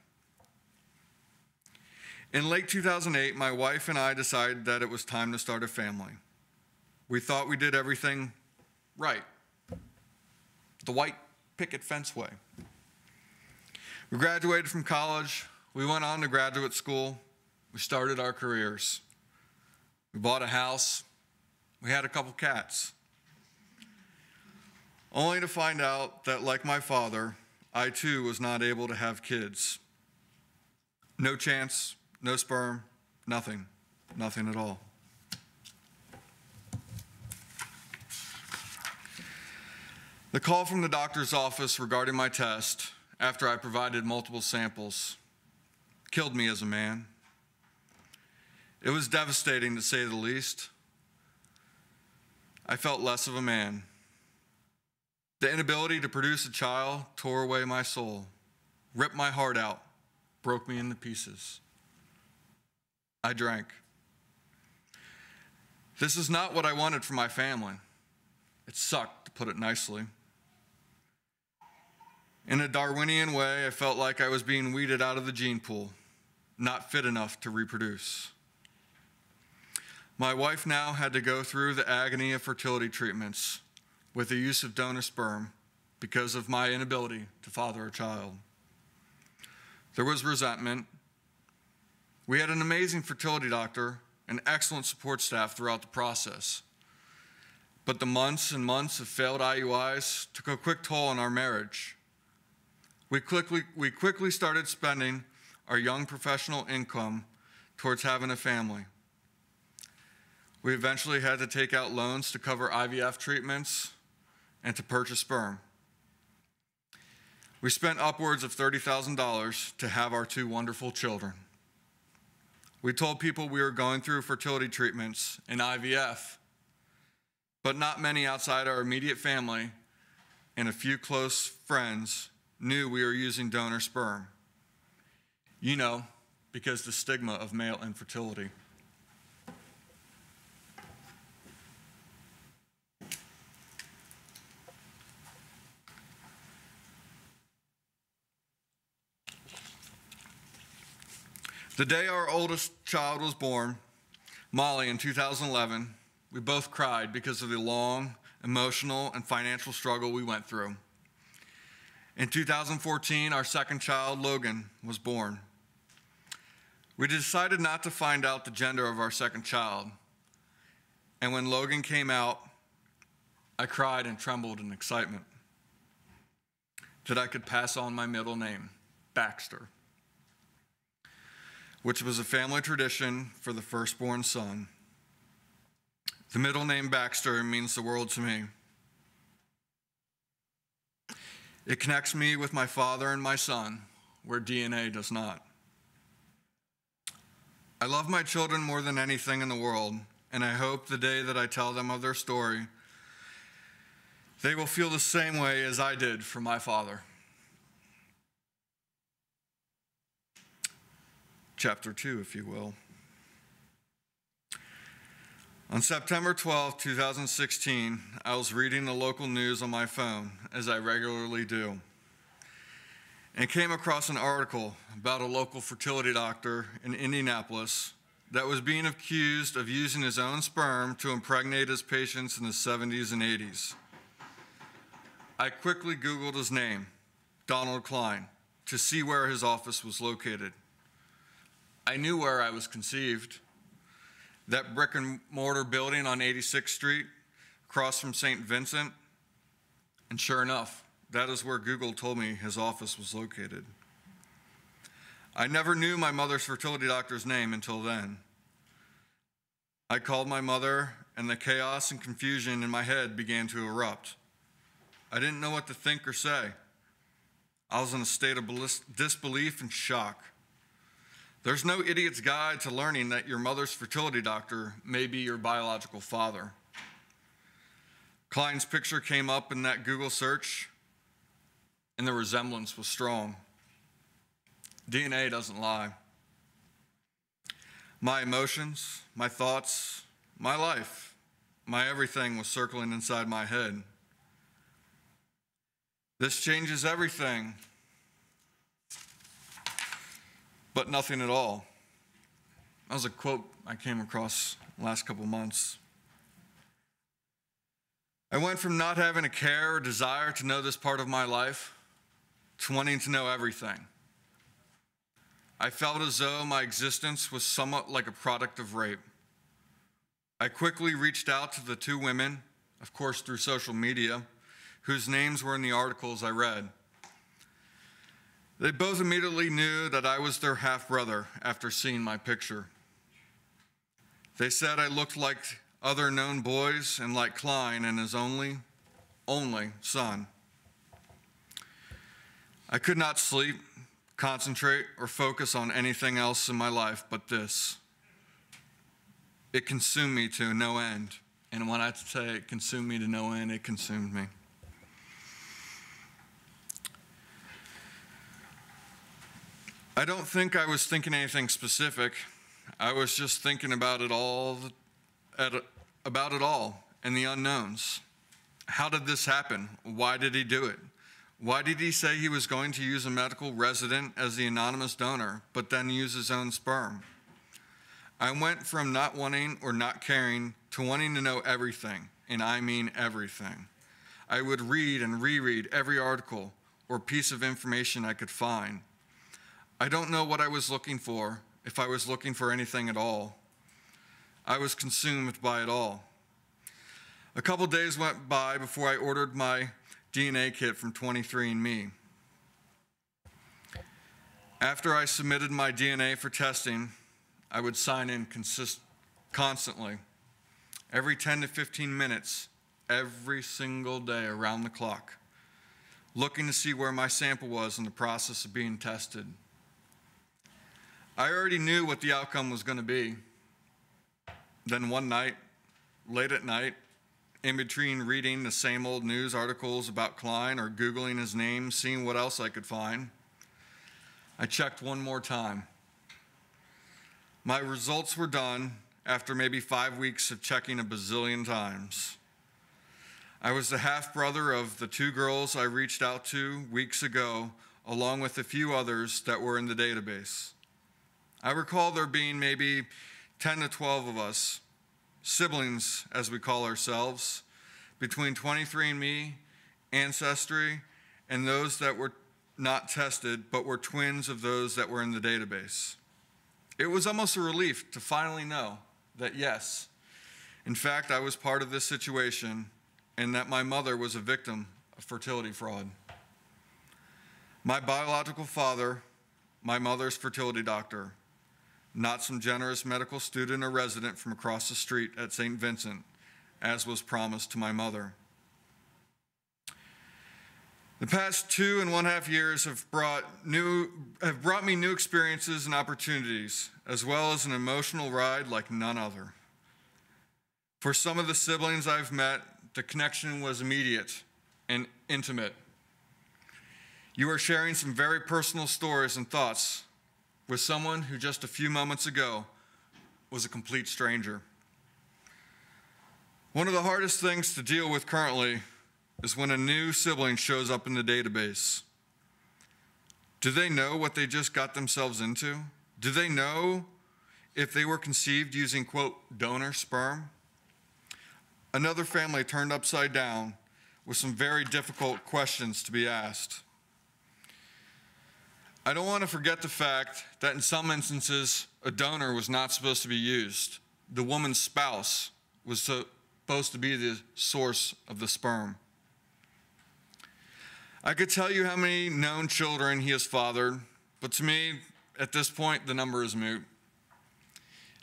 In late 2008, my wife and I decided that it was time to start a family. We thought we did everything right, the white picket fence way. We graduated from college, we went on to graduate school, we started our careers. We bought a house, we had a couple cats. Only to find out that, like my father, I too was not able to have kids. No chance, no sperm, nothing at all. The call from the doctor's office regarding my test, after I provided multiple samples, killed me as a man. It was devastating, to say the least. I felt less of a man. The inability to produce a child tore away my soul, ripped my heart out, broke me into pieces. I drank. This is not what I wanted for my family. It sucked, to put it nicely. In a Darwinian way, I felt like I was being weeded out of the gene pool, not fit enough to reproduce. My wife now had to go through the agony of fertility treatments with the use of donor sperm because of my inability to father a child. There was resentment. We had an amazing fertility doctor and excellent support staff throughout the process. But the months and months of failed IUIs took a quick toll on our marriage. We quickly started spending our young professional income towards having a family. We eventually had to take out loans to cover IVF treatments and to purchase sperm. We spent upwards of $30,000 to have our 2 wonderful children. We told people we were going through fertility treatments and IVF, but not many outside our immediate family and a few close friends knew we were using donor sperm. You know, because the stigma of male infertility. The day our oldest child was born, Molly, in 2011, we both cried because of the long, emotional, and financial struggle we went through. In 2014, our second child, Logan, was born. We decided not to find out the gender of our second child, and when Logan came out, I cried and trembled in excitement that I could pass on my middle name, Baxter, which was a family tradition for the firstborn son. The middle name Baxter means the world to me. It connects me with my father and my son, where DNA does not. I love my children more than anything in the world, and I hope the day that I tell them of their story, they will feel the same way as I did for my father. Chapter 2, if you will. On September 12, 2016, I was reading the local news on my phone, as I regularly do, and came across an article about a local fertility doctor in Indianapolis that was being accused of using his own sperm to impregnate his patients in the 70s and 80s. I quickly Googled his name, Donald Klein, to see where his office was located. I knew where I was conceived. That brick and mortar building on 86th Street, across from St. Vincent. And sure enough, that is where Google told me his office was located. I never knew my mother's fertility doctor's name until then. I called my mother, and the chaos and confusion in my head began to erupt. I didn't know what to think or say. I was in a state of disbelief and shock. There's no idiot's guide to learning that your mother's fertility doctor may be your biological father. Klein's picture came up in that Google search, and the resemblance was strong. DNA doesn't lie. My emotions, my thoughts, my life, my everything was circling inside my head. This changes everything, but nothing at all. That was a quote I came across the last couple months. I went from not having a care or desire to know this part of my life to wanting to know everything. I felt as though my existence was somewhat like a product of rape. I quickly reached out to the two women, of course through social media, whose names were in the articles I read. They both immediately knew that I was their half-brother after seeing my picture. They said I looked like other known boys and like Klein and his only son. I could not sleep, concentrate, or focus on anything else in my life but this. It consumed me to no end. And when I say it consumed me to no end, it consumed me. I don't think I was thinking anything specific. I was just thinking about it all and the unknowns. How did this happen? Why did he do it? Why did he say he was going to use a medical resident as the anonymous donor, but then use his own sperm? I went from not wanting or not caring to wanting to know everything, and I mean everything. I would read and reread every article or piece of information I could find. I don't know what I was looking for, if I was looking for anything at all. I was consumed by it all. A couple days went by before I ordered my DNA kit from 23andMe. After I submitted my DNA for testing, I would sign in constantly, every 10 to 15 minutes, every single day around the clock, looking to see where my sample was in the process of being tested. I already knew what the outcome was going to be. Then one night, late at night, in between reading the same old news articles about Klein or Googling his name, seeing what else I could find, I checked one more time. My results were done after maybe 5 weeks of checking a bazillion times. I was the half-brother of the two girls I reached out to weeks ago, along with a few others that were in the database. I recall there being maybe 10 to 12 of us, siblings as we call ourselves, between 23andMe, Ancestry, and those that were not tested but were twins of those that were in the database. It was almost a relief to finally know that yes, in fact, I was part of this situation and that my mother was a victim of fertility fraud. My biological father, my mother's fertility doctor, not some generous medical student or resident from across the street at St. Vincent, as was promised to my mother. The past 2.5 years have brought me new experiences and opportunities, as well as an emotional ride like none other. For some of the siblings I've met, the connection was immediate and intimate. You are sharing some very personal stories and thoughts with someone who just a few moments ago was a complete stranger. One of the hardest things to deal with currently is when a new sibling shows up in the database. Do they know what they just got themselves into? Do they know if they were conceived using, quote, donor sperm? Another family turned upside down with some very difficult questions to be asked. I don't want to forget the fact that in some instances, a donor was not supposed to be used. The woman's spouse was supposed to be the source of the sperm. I could tell you how many known children he has fathered, but to me, at this point, the number is moot.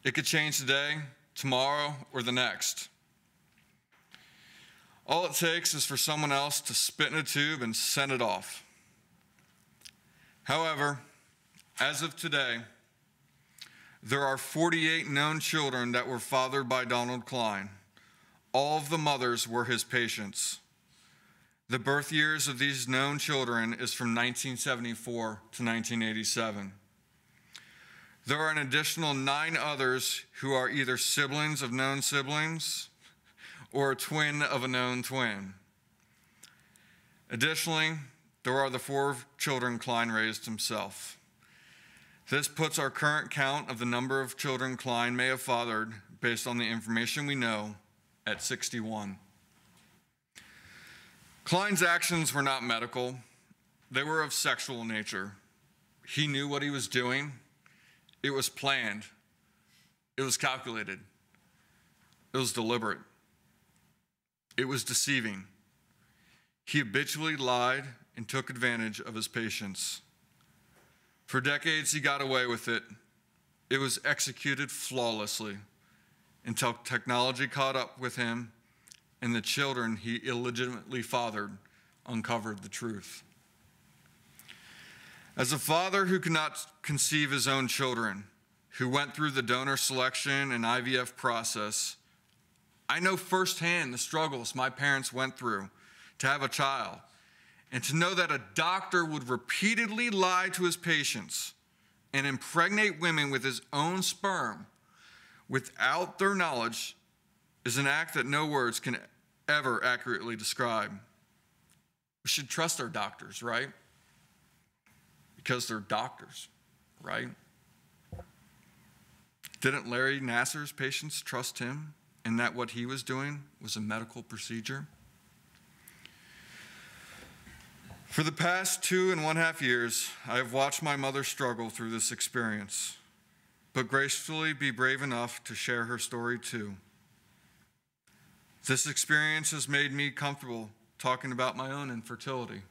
It could change today, tomorrow, or the next. All it takes is for someone else to spit in a tube and send it off. However, as of today, there are 48 known children that were fathered by Donald Klein. All of the mothers were his patients. The birth years of these known children is from 1974 to 1987. There are an additional 9 others who are either siblings of known siblings or a twin of a known twin. Additionally, there are the 4 children Klein raised himself. This puts our current count of the number of children Klein may have fathered, based on the information we know, at 61. Klein's actions were not medical. They were of sexual nature. He knew what he was doing. It was planned. It was calculated. It was deliberate. It was deceiving. He habitually lied and took advantage of his patients. For decades, he got away with it. It was executed flawlessly until technology caught up with him and the children he illegitimately fathered uncovered the truth. As a father who could not conceive his own children, who went through the donor selection and IVF process, I know firsthand the struggles my parents went through to have a child, and to know that a doctor would repeatedly lie to his patients and impregnate women with his own sperm without their knowledge is an act that no words can ever accurately describe. We should trust our doctors, right? Because they're doctors, right? Didn't Larry Nassar's patients trust him and that what he was doing was a medical procedure? For the past 2.5 years, I have watched my mother struggle through this experience, but gracefully be brave enough to share her story too. This experience has made me comfortable talking about my own infertility,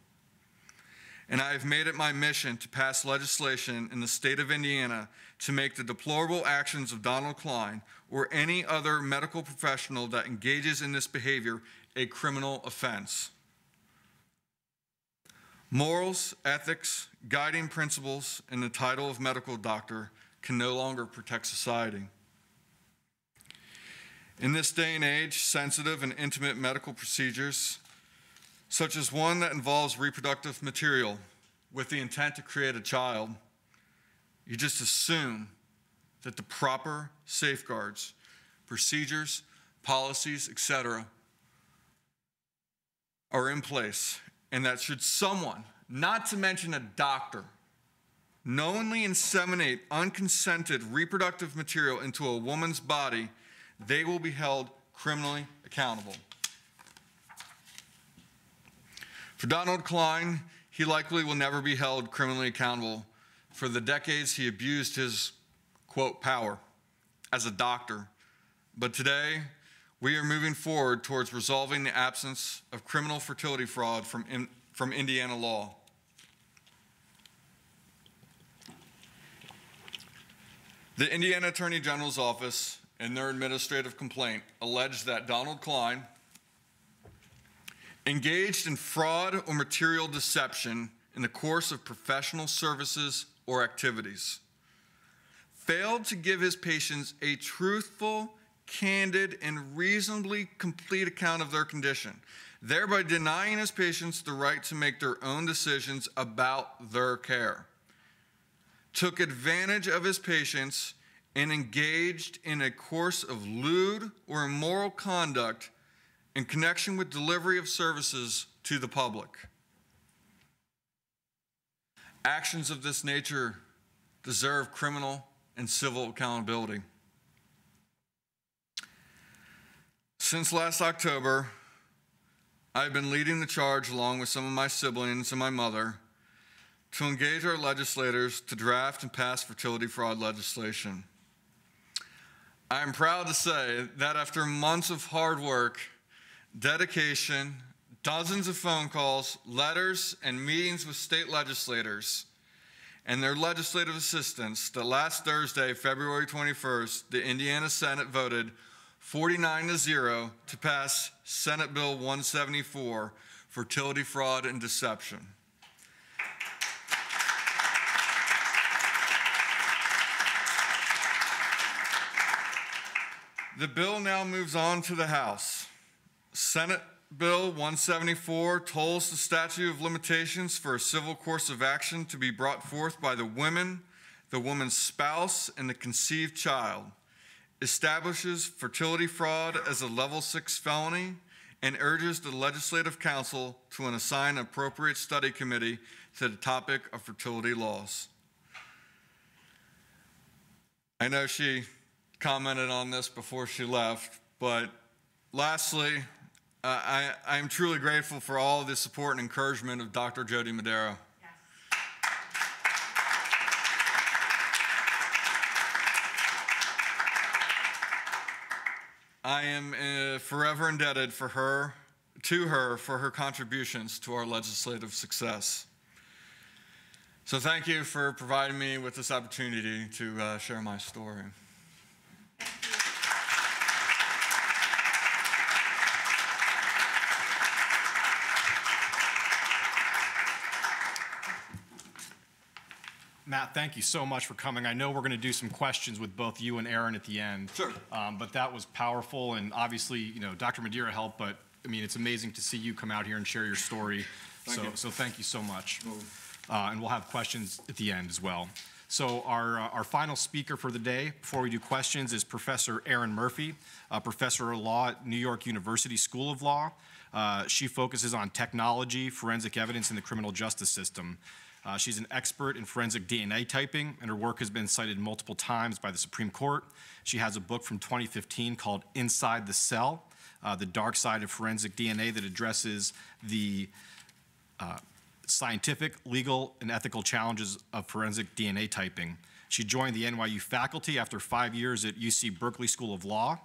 and I have made it my mission to pass legislation in the state of Indiana to make the deplorable actions of Donald Klein or any other medical professional that engages in this behavior a criminal offense. Morals, ethics, guiding principles, and the title of medical doctor can no longer protect society. In this day and age, sensitive and intimate medical procedures, such as one that involves reproductive material with the intent to create a child, you just assume that the proper safeguards, procedures, policies, etc., are in place, and that should someone, not to mention a doctor, knowingly inseminate unconsented reproductive material into a woman's body, they will be held criminally accountable. For Donald Klein, he likely will never be held criminally accountable for the decades he abused his, quote, power as a doctor. But today, we are moving forward towards resolving the absence of criminal fertility fraud from Indiana law. The Indiana Attorney General's office, in their administrative complaint, alleged that Donald Klein engaged in fraud or material deception in the course of professional services or activities, failed to give his patients a truthful, candid, and reasonably complete account of their condition, thereby denying his patients the right to make their own decisions about their care, took advantage of his patients, and engaged in a course of lewd or immoral conduct in connection with delivery of services to the public. Actions of this nature deserve criminal and civil accountability. Since last October, I've been leading the charge along with some of my siblings and my mother to engage our legislators to draft and pass fertility fraud legislation. I am proud to say that after months of hard work, dedication, dozens of phone calls, letters, and meetings with state legislators and their legislative assistants, that last Thursday, February 21st, the Indiana Senate voted 49-0 to pass Senate Bill 174, Fertility Fraud and Deception. The bill now moves on to the House. Senate Bill 174 tolls the statute of limitations for a civil course of action to be brought forth by the woman, the woman's spouse, and the conceived child, establishes fertility fraud as a level 6 felony, and urges the Legislative Council to assign an appropriate study committee to the topic of fertility laws. I know she commented on this before she left, but lastly, I am truly grateful for all of the support and encouragement of Dr. Jody Madero. Yes. I am forever indebted to her for her contributions to our legislative success. So thank you for providing me with this opportunity to share my story. Matt, thank you so much for coming. I know we're going to do some questions with both you and Aaron at the end. Sure. But that was powerful, and obviously, you know, Dr. Madeira helped, but I mean, it's amazing to see you come out here and share your story. So thank you so much. And we'll have questions at the end as well. So our final speaker for the day, before we do questions, is Professor Erin Murphy, Professor of Law at New York University School of Law. She focuses on technology, forensic evidence in the criminal justice system. She's an expert in forensic DNA typing, and her work has been cited multiple times by the Supreme Court. She has a book from 2015 called Inside the Cell, The Dark Side of Forensic DNA, that addresses the scientific, legal, and ethical challenges of forensic DNA typing. She joined the NYU faculty after 5 years at UC Berkeley School of Law.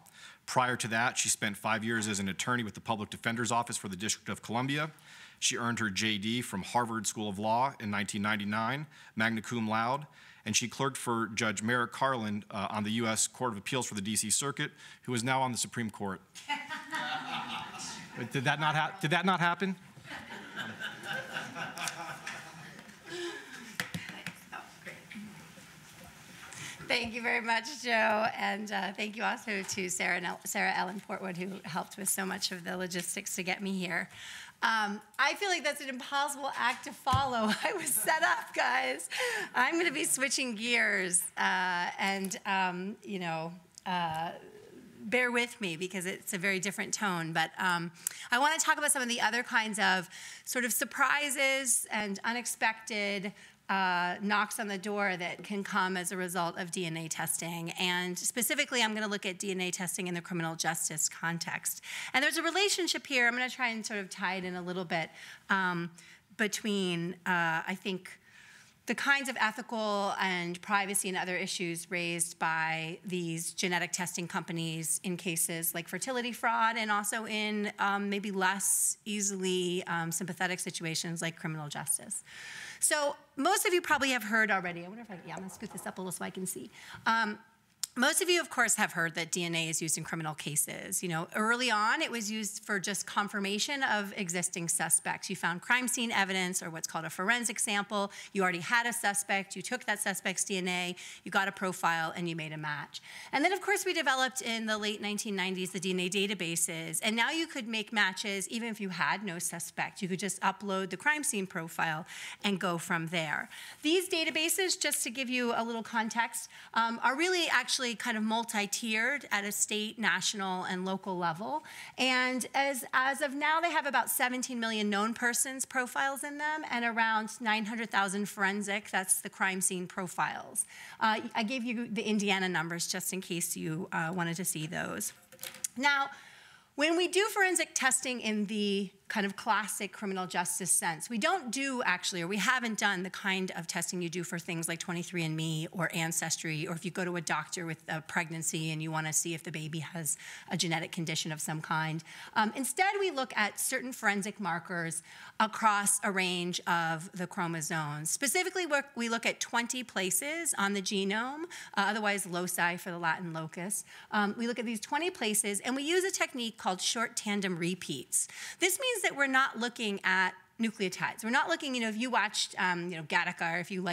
Prior to that, she spent 5 years as an attorney with the Public Defender's Office for the District of Columbia. She earned her JD from Harvard School of Law in 1999, magna cum laude, and she clerked for Judge Merrick Garland on the U.S. Court of Appeals for the D.C. Circuit, who is now on the Supreme Court. Did that not happen? Thank you very much, Joe, and thank you also to Sarah Ellen Portwood, who helped with so much of the logistics to get me here. I feel like that's an impossible act to follow. I was set up, guys. I'm going to be switching gears, you know, bear with me because it's a very different tone. But I want to talk about some of the other kinds of sort of surprises and unexpected knocks on the door that can come as a result of DNA testing. And specifically, I'm going to look at DNA testing in the criminal justice context. And there's a relationship here. I'm going to try and sort of tie it in a little bit between, I think, the kinds of ethical and privacy and other issues raised by these genetic testing companies in cases like fertility fraud, and also in maybe less easily sympathetic situations like criminal justice. So most of you probably have heard already. I wonder if I'm going to scoot this up a little so I can see. Most of you, of course, have heard that DNA is used in criminal cases. You know, early on, it was used for just confirmation of existing suspects. You found crime scene evidence, or what's called a forensic sample. You already had a suspect. You took that suspect's DNA. You got a profile, and you made a match. And then, of course, we developed in the late 1990s the DNA databases. And now you could make matches even if you had no suspect. You could just upload the crime scene profile and go from there. These databases, just to give you a little context, are really actually kind of multi-tiered at a state, national, and local level. And as of now, they have about 17 million known persons profiles in them and around 900,000 forensic, that's the crime scene profiles. I gave you the Indiana numbers just in case you wanted to see those. Now, when we do forensic testing in the kind of classic criminal justice sense, we don't do actually, or we haven't done the kind of testing you do for things like 23andMe or Ancestry, or if you go to a doctor with a pregnancy and you want to see if the baby has a genetic condition of some kind. Instead, we look at certain forensic markers across a range of the chromosomes. Specifically, we look at 20 places on the genome, otherwise loci for the Latin locus. We look at these 20 places, and we use a technique called short tandem repeats. This means that we're not looking at nucleotides. We're not looking, if you watched, Gattaca, or if you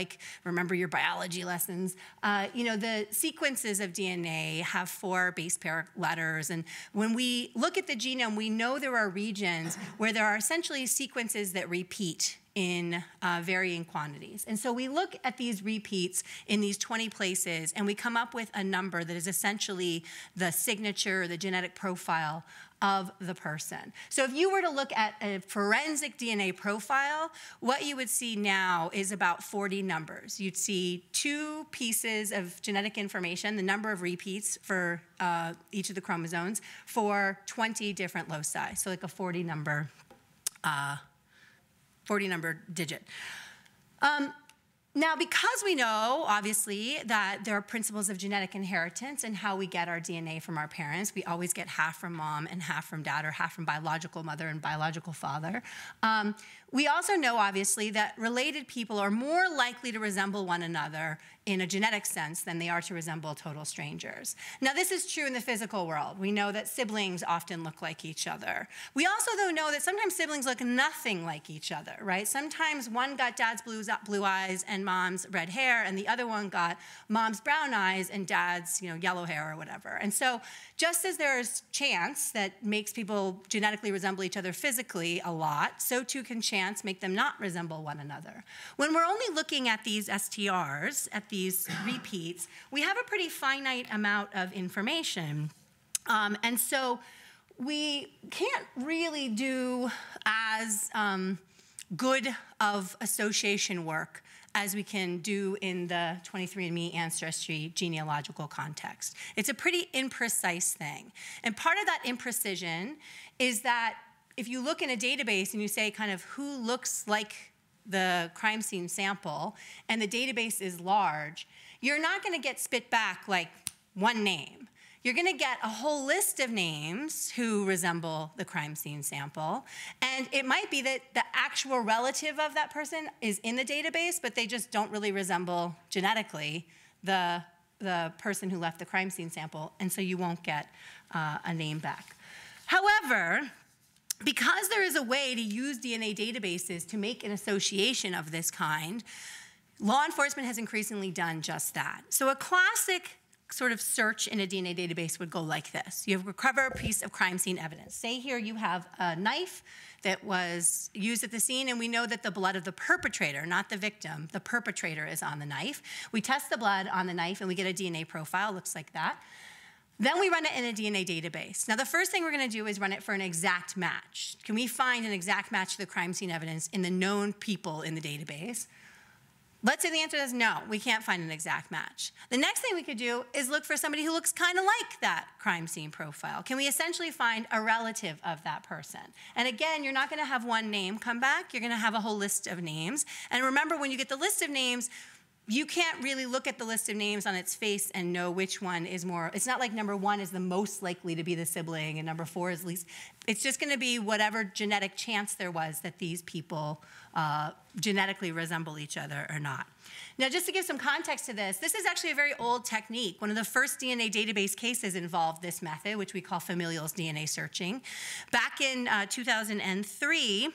remember your biology lessons, the sequences of DNA have 4 base pair letters. And when we look at the genome, we know there are regions where there are essentially sequences that repeat in varying quantities. And so we look at these repeats in these 20 places, and we come up with a number that is essentially the signature, the genetic profile of the person. So if you were to look at a forensic DNA profile, what you would see now is about 40 numbers. You'd see 2 pieces of genetic information, the number of repeats for each of the chromosomes, for 20 different loci, so like a 40 number digit. Now, because we know, obviously, that there are principles of genetic inheritance and how we get our DNA from our parents, we always get half from mom and half from dad, or half from biological mother and biological father. We also know, obviously, that related people are more likely to resemble one another in a genetic sense than they are to resemble total strangers. Now, this is true in the physical world. We know that siblings often look like each other. We also, though, know that sometimes siblings look nothing like each other, right? Sometimes one got dad's blue eyes and mom's red hair, and the other one got mom's brown eyes and dad's, yellow hair or whatever. And so just as there's chance that makes people genetically resemble each other physically a lot, so too can chance make them not resemble one another. When we're only looking at these STRs, at these repeats, we have a pretty finite amount of information. And so we can't really do as good of association work as we can do in the 23andMe Ancestry genealogical context. It's a pretty imprecise thing. And part of that imprecision is that if you look in a database and you say kind of who looks like the crime scene sample, and the database is large, you're not going to get spit back like one name. You're going to get a whole list of names who resemble the crime scene sample, and it might be that the actual relative of that person is in the database, but they just don't really resemble genetically the person who left the crime scene sample, and so you won't get a name back. However, because there is a way to use DNA databases to make an association of this kind, law enforcement has increasingly done just that. So a classic sort of search in a DNA database would go like this. You recover a piece of crime scene evidence. Say here you have a knife that was used at the scene, and we know that the blood of the perpetrator, not the victim, the perpetrator is on the knife. We test the blood on the knife, and we get a DNA profile, looks like that. Then we run it in a DNA database. Now, the first thing we're going to do is run it for an exact match. Can we find an exact match to the crime scene evidence in the known people in the database? Let's say the answer is no, we can't find an exact match. The next thing we could do is look for somebody who looks kind of like that crime scene profile. Can we essentially find a relative of that person? And again, you're not going to have one name come back. You're going to have a whole list of names. And remember, when you get the list of names, you can't really look at the list of names on its face and know which one is more. It's not like number 1 is the most likely to be the sibling and number 4 is least. It's just going to be whatever genetic chance there was that these people genetically resemble each other or not. Now, just to give some context to this is actually a very old technique. One of the first DNA database cases involved this method, which we call Familial Dna Searching. Back in 2003,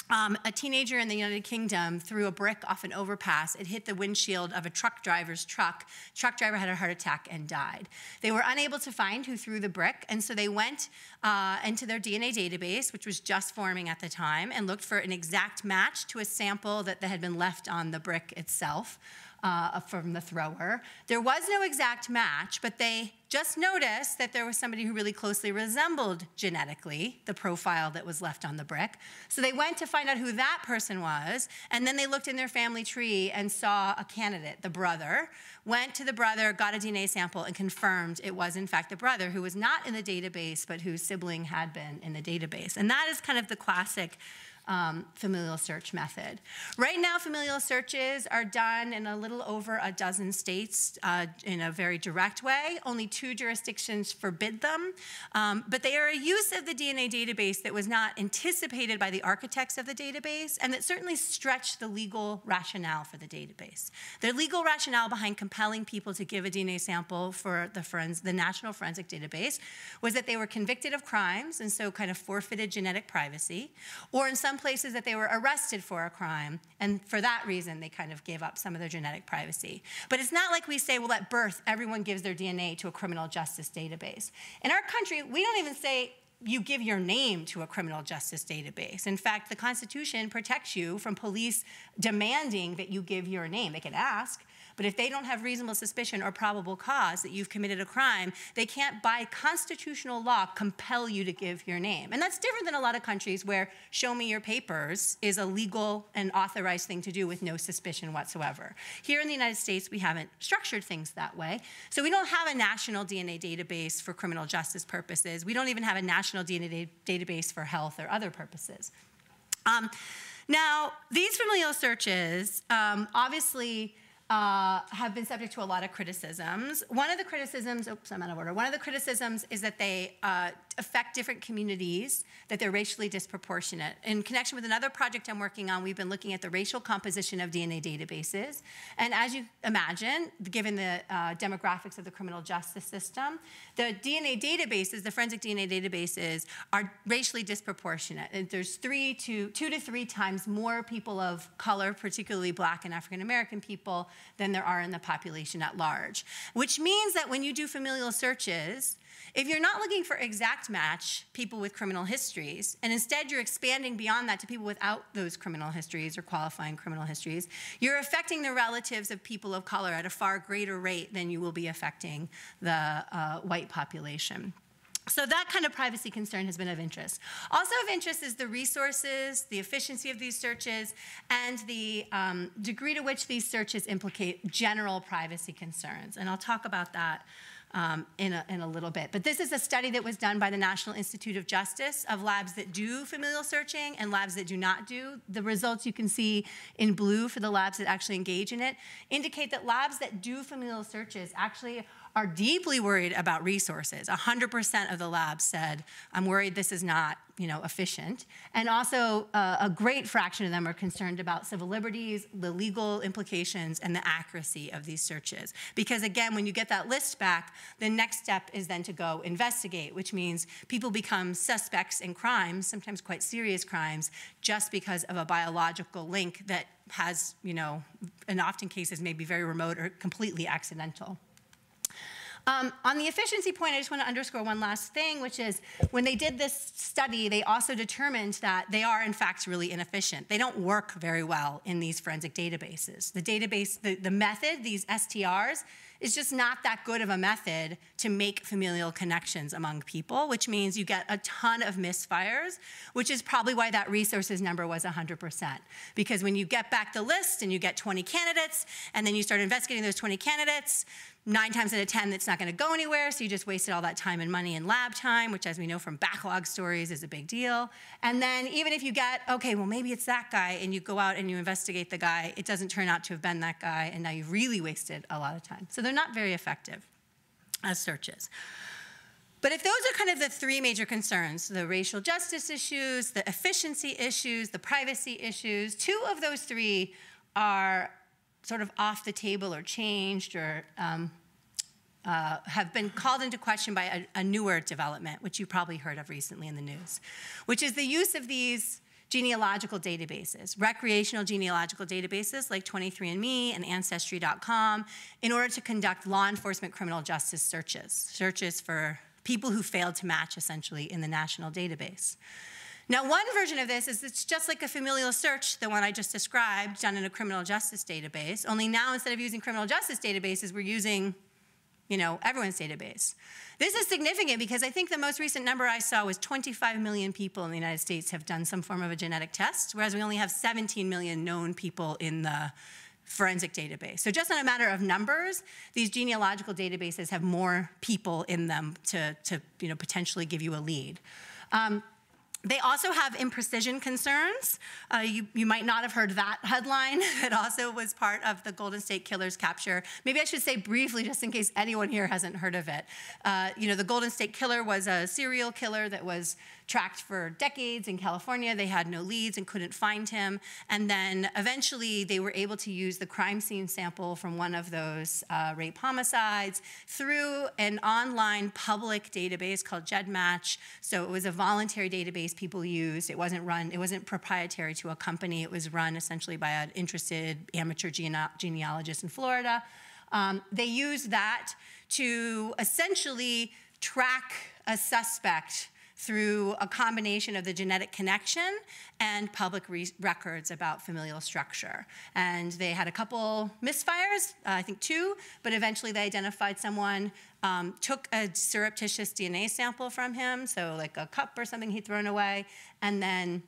a teenager in the United Kingdom threw a brick off an overpass. It hit the windshield of a truck driver's truck. Truck driver had a heart attack and died. They were unable to find who threw the brick, and so they went into their DNA database, which was just forming at the time, and looked for an exact match to a sample that had been left on the brick itself from the thrower. There was no exact match, but they just noticed that there was somebody who really closely resembled genetically the profile that was left on the brick. So they went to find out who that person was, and then they looked in their family tree and saw a candidate, the brother, went to the brother, got a DNA sample, and confirmed it was in fact the brother who was not in the database, but whose sibling had been in the database. And that is kind of the classic familial search method. Right now, familial searches are done in a little over a dozen states in a very direct way. Only 2 jurisdictions forbid them, but they are a use of the DNA database that was not anticipated by the architects of the database, and that certainly stretched the legal rationale for the database. The legal rationale behind compelling people to give a DNA sample for the National Forensic Database was that they were convicted of crimes and so kind of forfeited genetic privacy, or in some places that they were arrested for a crime, and for that reason they kind of gave up some of their genetic privacy. But it's not like we say, well, at birth everyone gives their DNA to a criminal justice database. In our country, we don't even say you give your name to a criminal justice database. In fact, the Constitution protects you from police demanding that you give your name. They can ask, but if they don't have reasonable suspicion or probable cause that you've committed a crime, they can't, by constitutional law, compel you to give your name. And that's different than a lot of countries where show me your papers is a legal and authorized thing to do with no suspicion whatsoever. Here in the United States, we haven't structured things that way. So we don't have a national DNA database for criminal justice purposes. We don't even have a national DNA database for health or other purposes. Now, these familial searches obviously have been subject to a lot of criticisms. One of the criticisms, oops, I'm out of order. One of the criticisms is that they affect different communities, that they're racially disproportionate. In connection with another project I'm working on, we've been looking at the racial composition of DNA databases. And as you imagine, given the demographics of the criminal justice system, the DNA databases, the forensic DNA databases, are racially disproportionate. And there's 2 to 3 times more people of color, particularly Black and African American people, than there are in the population at large. Which means that when you do familial searches, if you're not looking for exact match people with criminal histories, and instead you're expanding beyond that to people without those criminal histories or qualifying criminal histories, you're affecting the relatives of people of color at a far greater rate than you will be affecting the white population. So that kind of privacy concern has been of interest. Also of interest is the resources, the efficiency of these searches, and the degree to which these searches implicate general privacy concerns. And I'll talk about that in a little bit. But this is a study that was done by the National Institute of Justice of labs that do familial searching and labs that do not do. The results you can see in blue for the labs that actually engage in it indicate that labs that do familial searches actually are deeply worried about resources. 100% of the labs said, I'm worried this is not, efficient. And also a great fraction of them are concerned about civil liberties, the legal implications, and the accuracy of these searches. Because again, when you get that list back, the next step is then to go investigate, which means people become suspects in crimes, sometimes quite serious crimes, just because of a biological link that has, in often cases, may be very remote or completely accidental. On the efficiency point, I just want to underscore one last thing, which is when they did this study, they also determined that they are, in fact, really inefficient. They don't work very well in these forensic databases. The database, the method, these STRs, is just not that good of a method to make familial connections among people, which means you get a ton of misfires, which is probably why that resources number was 100%. Because when you get back the list and you get 20 candidates, and then you start investigating those 20 candidates, 9 times out of 10, it's not going to go anywhere, so you just wasted all that time and money and lab time, which, as we know from backlog stories, is a big deal. And then even if you get, okay, well, maybe it's that guy, and you go out and you investigate the guy, it doesn't turn out to have been that guy, and now you've really wasted a lot of time. So they're not very effective as searches. But if those are kind of the 3 major concerns, the racial justice issues, the efficiency issues, the privacy issues, 2 of those 3 are sort of off the table or changed or have been called into question by a newer development, which you probably heard of recently in the news, which is the use of these genealogical databases, recreational genealogical databases like 23andMe and Ancestry.com, in order to conduct law enforcement criminal justice searches for people who failed to match, essentially, in the national database. Now, one version of this is it's just like a familial search, the one I just described, done in a criminal justice database, only now instead of using criminal justice databases, we're using, you know, everyone's database. This is significant because I think the most recent number I saw was 25 million people in the United States have done some form of a genetic test, whereas we only have 17 million known people in the forensic database. So just on a matter of numbers, these genealogical databases have more people in them to you know, potentially give you a lead. They also have imprecision concerns. You might not have heard that headline. That also was part of the Golden State Killer's capture. Maybe I should say briefly, just in case anyone here hasn't heard of it. You know, the Golden State Killer was a serial killer that was tracked for decades in California. They had no leads and couldn't find him. And then eventually they were able to use the crime scene sample from one of those rape homicides through an online public database called GEDmatch. So it was a voluntary database people used. It wasn't proprietary to a company. It was run essentially by an interested amateur genealogist in Florida. They used that to essentially track a suspect through a combination of the genetic connection and public records about familial structure. And they had a couple misfires, I think 2, but eventually they identified someone, took a surreptitious DNA sample from him, so like a cup or something he'd thrown away, and then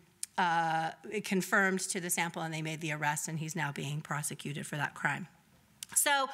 it confirmed to the sample and they made the arrest, and he's now being prosecuted for that crime. So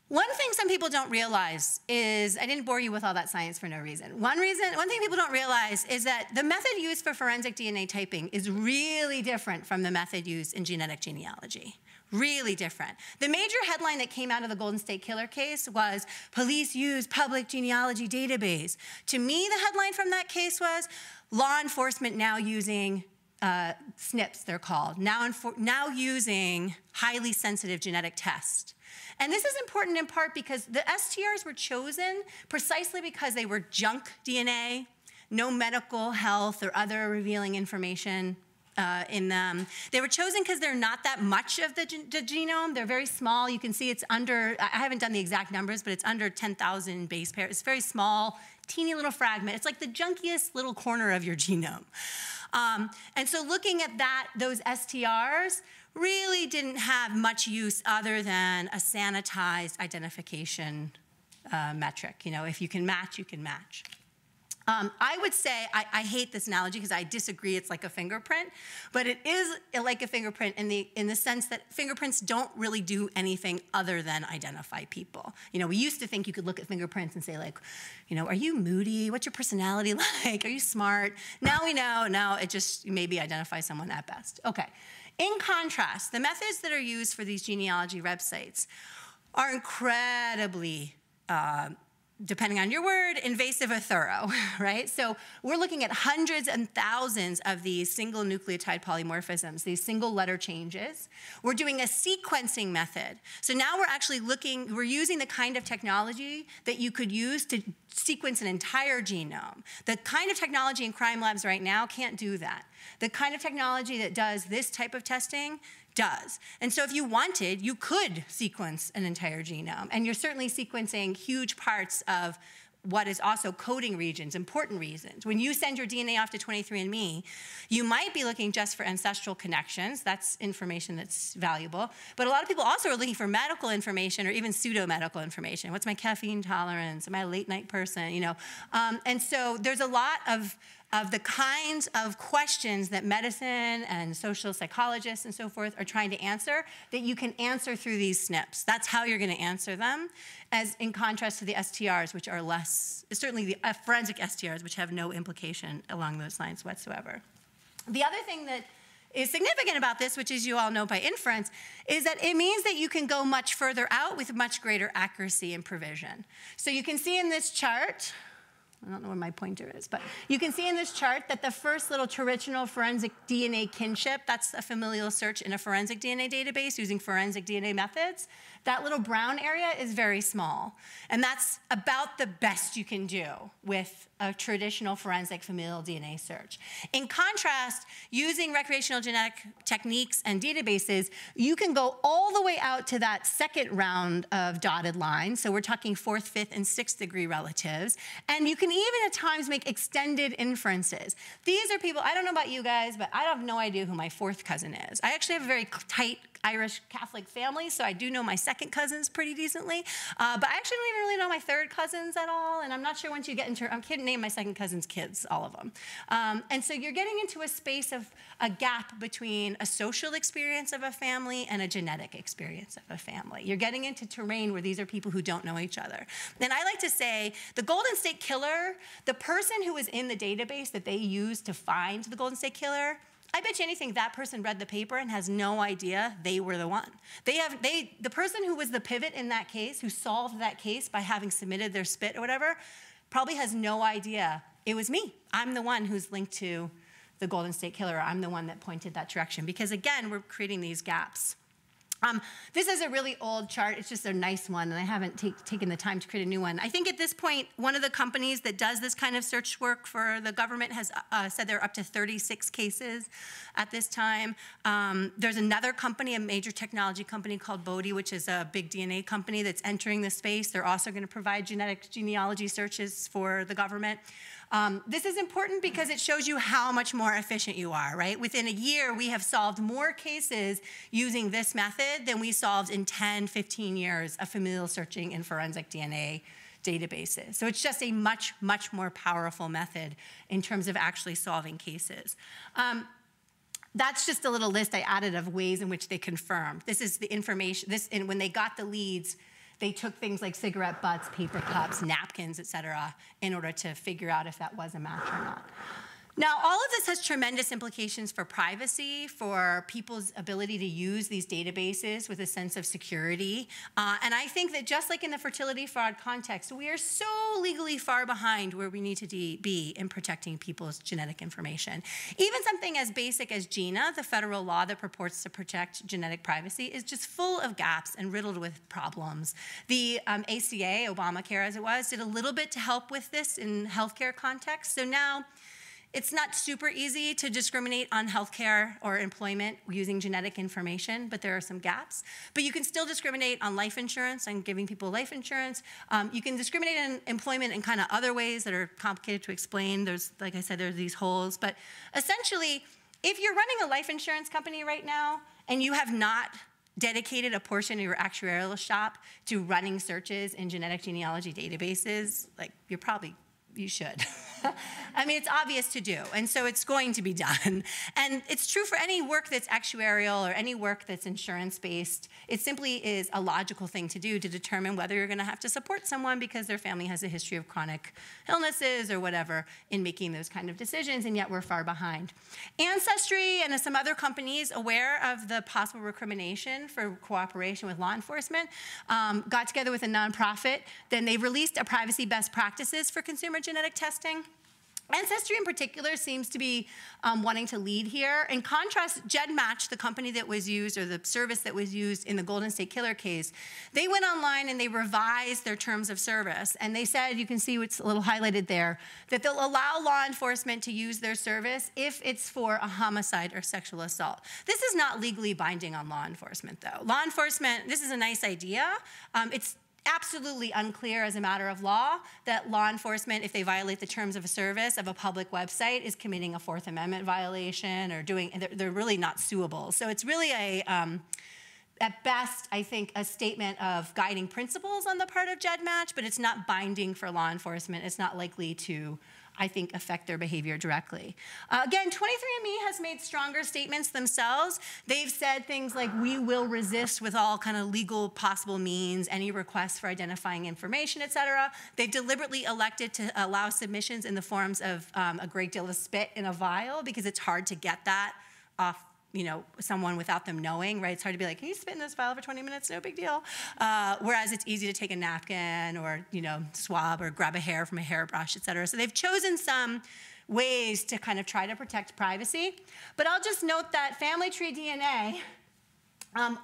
one thing some people don't realize is, I didn't bore you with all that science for no reason. One thing people don't realize is that the method used for forensic DNA typing is really different from the method used in genetic genealogy. Really different. The major headline that came out of the Golden State Killer case was, police use public genealogy database. To me, the headline from that case was, law enforcement now using SNPs, they're called, now using highly sensitive genetic tests. And this is important in part because the STRs were chosen precisely because they were junk DNA, no medical, health, or other revealing information in them. They were chosen because they're not that much of the genome. They're very small. You can see it's under, I haven't done the exact numbers, but it's under 10,000 base pairs. It's very small, teeny little fragment. It's like the junkiest little corner of your genome. And so looking at those STRs really didn't have much use other than a sanitized identification metric. You know, if you can match, you can match. I would say, I hate this analogy because I disagree it's like a fingerprint, but it is like a fingerprint in the sense that fingerprints don't really do anything other than identify people. You know, we used to think you could look at fingerprints and say like, you know, are you moody? What's your personality like? Are you smart? Now we know, now it just maybe identifies someone at best. Okay. In contrast, the methods that are used for these genealogy websites are incredibly, depending on your word, invasive or thorough, right? So we're looking at hundreds and thousands of these single nucleotide polymorphisms, these single letter changes. We're doing a sequencing method. So now we're actually we're using the kind of technology that you could use to sequence an entire genome. The kind of technology in crime labs right now can't do that. The kind of technology that does this type of testing does. And so if you wanted, you could sequence an entire genome. And you're certainly sequencing huge parts of what is also coding regions, important reasons. When you send your DNA off to 23andMe, you might be looking just for ancestral connections. That's information that's valuable. But a lot of people also are looking for medical information or even pseudo-medical information. What's my caffeine tolerance? Am I a late night person? You know, and so there's a lot of the kinds of questions that medicine and social psychologists and so forth are trying to answer that you can answer through these SNPs. That's how you're going to answer them, as in contrast to the STRs, which are less, certainly the forensic STRs, which have no implication along those lines whatsoever. The other thing that is significant about this, which as you all know by inference, is that it means that you can go much further out with much greater accuracy and provision. So you can see in this chart, I don't know where my pointer is, but you can see in this chart that the first little traditional forensic DNA kinship, that's a familial search in a forensic DNA database using forensic DNA methods. That little brown area is very small. And that's about the best you can do with a traditional forensic familial DNA search. In contrast, using recreational genetic techniques and databases, you can go all the way out to that second round of dotted lines. So we're talking 4th, 5th, and 6th degree relatives. And you can even at times make extended inferences. These are people, I don't know about you guys, but I have no idea who my 4th cousin is. I actually have a very tight Irish Catholic family, so I do know my 2nd cousins pretty decently. But I actually don't even really know my 3rd cousins at all, and I'm not sure once you get into, I can't name my 2nd cousin's kids, all of them. And so you're getting into a space of a gap between a social experience of a family and a genetic experience of a family. You're getting into terrain where these are people who don't know each other. And I like to say, the Golden State Killer, the person who was in the database that they used to find the Golden State Killer, I bet you anything that person read the paper and has no idea they were the one. The person who was the pivot in that case, who solved that case by having submitted their spit or whatever, probably has no idea it was me. I'm the one who's linked to the Golden State Killer. I'm the one that pointed that direction. Because again, we're creating these gaps. This is a really old chart. It's just a nice one, and I haven't taken the time to create a new one. I think at this point, one of the companies that does this kind of search work for the government has said there are up to 36 cases at this time. There's another company, a major technology company called Bodhi, which is a big DNA company that's entering the space. They're also going to provide genetic genealogy searches for the government. This is important because it shows you how much more efficient you are, right? Within a year, we have solved more cases using this method than we solved in 10, 15 years of familial searching in forensic DNA databases. So it's just a much, much more powerful method in terms of actually solving cases. That's just a little list I added of ways in which they confirmed. This is the information, and when they got the leads, they took things like cigarette butts, paper cups, napkins, et cetera, in order to figure out if that was a match or not. Now, all of this has tremendous implications for privacy, for people's ability to use these databases with a sense of security. And I think that just like in the fertility fraud context, we are so legally far behind where we need to be in protecting people's genetic information. Even something as basic as GINA, the federal law that purports to protect genetic privacy, is just full of gaps and riddled with problems. The ACA, Obamacare as it was, did a little bit to help with this in healthcare context. So now, it's not super easy to discriminate on healthcare or employment using genetic information, but there are some gaps. But you can still discriminate on life insurance and giving people life insurance. You can discriminate on employment in kind of other ways that are complicated to explain. There's, like I said, there's these holes. But essentially, if you're running a life insurance company right now and you have not dedicated a portion of your actuarial shop to running searches in genetic genealogy databases, like you should. I mean, it's obvious to do, and so it's going to be done. And it's true for any work that's actuarial or any work that's insurance-based. It simply is a logical thing to do to determine whether you're going to have to support someone because their family has a history of chronic illnesses or whatever in making those kind of decisions, and yet we're far behind. Ancestry and some other companies aware of the possible recrimination for cooperation with law enforcement got together with a nonprofit. Then they released a privacy best practices for consumer genetic testing. Ancestry in particular seems to be wanting to lead here. In contrast, GEDmatch, the company that was used, or the service that was used in the Golden State Killer case, they went online and they revised their terms of service. And they said, you can see what's a little highlighted there, that they'll allow law enforcement to use their service if it's for a homicide or sexual assault. This is not legally binding on law enforcement, though. Law enforcement, this is a nice idea. It's absolutely unclear as a matter of law that law enforcement, if they violate the terms of a service of a public website, is committing a Fourth Amendment violation or they're really not suable. So it's really at best, I think, a statement of guiding principles on the part of GEDmatch, but it's not binding for law enforcement. It's not likely to, I think, affect their behavior directly. Again, 23andMe has made stronger statements themselves. They've said things like, we will resist with all kind of legal possible means any requests for identifying information, et cetera. They've deliberately elected to allow submissions in the forms of a great deal of spit in a vial because it's hard to get that off someone without them knowing, right? It's hard to be like, can you spit in this vial for 20 minutes? No big deal. Whereas it's easy to take a napkin or, swab or grab a hair from a hairbrush, et cetera. So they've chosen some ways to kind of try to protect privacy. But I'll just note that Family Tree DNA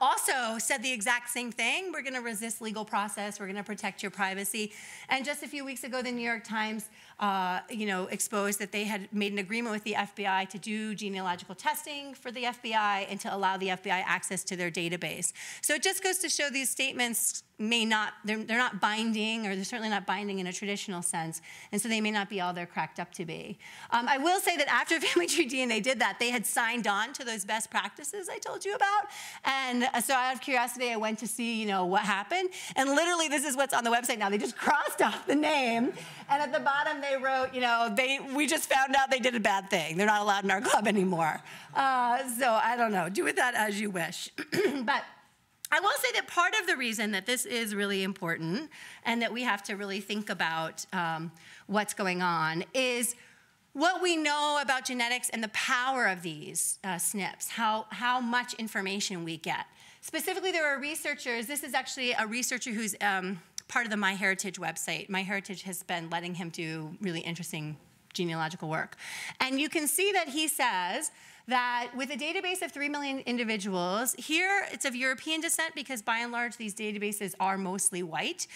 also said the exact same thing. We're going to resist legal process. We're going to protect your privacy. And just a few weeks ago, the New York Times, exposed that they had made an agreement with the FBI to do genealogical testing for the FBI and to allow the FBI access to their database. So it just goes to show these statements they're not binding, or they're certainly not binding in a traditional sense, and so they may not be all they're cracked up to be. I will say that after Family Tree DNA did that, they had signed on to those best practices I told you about, and so out of curiosity, I went to see, what happened, and literally this is what's on the website now. They just crossed off the name, and at the bottom they wrote, we just found out they did a bad thing. They're not allowed in our club anymore. So I don't know. Do with that as you wish. But I will say that part of the reason that this is really important and that we have to really think about what's going on is what we know about genetics and the power of these SNPs, how much information we get. Specifically, there are researchers. This is actually a researcher who's part of the MyHeritage website. MyHeritage has been letting him do really interesting genealogical work. And you can see that he says that with a database of 3 million individuals, here it's of European descent because by and large these databases are mostly white.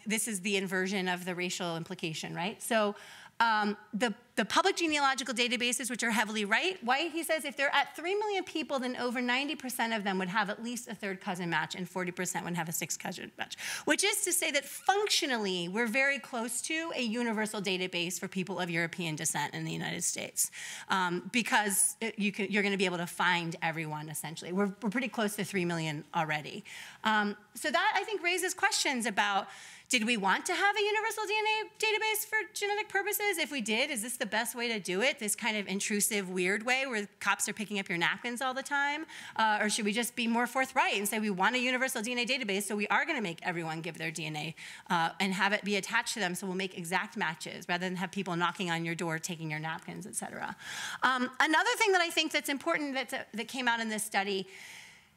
This is the inversion of the racial implication, right? So the public genealogical databases, which are heavily white, he says if they're at 3 million people, then over 90% of them would have at least a third cousin match and 40% would have a sixth cousin match, which is to say that functionally we're very close to a universal database for people of European descent in the United States because you're going to be able to find everyone essentially. We're pretty close to 3 million already. So that I think raises questions about, did we want to have a universal DNA database for genetic purposes? If we did, is this the best way to do it, this kind of intrusive, weird way where cops are picking up your napkins all the time? Or should we just be more forthright and say we want a universal DNA database, so we are going to make everyone give their DNA and have it be attached to them, so we'll make exact matches rather than have people knocking on your door, taking your napkins, et cetera. Another thing that I think that's important that came out in this study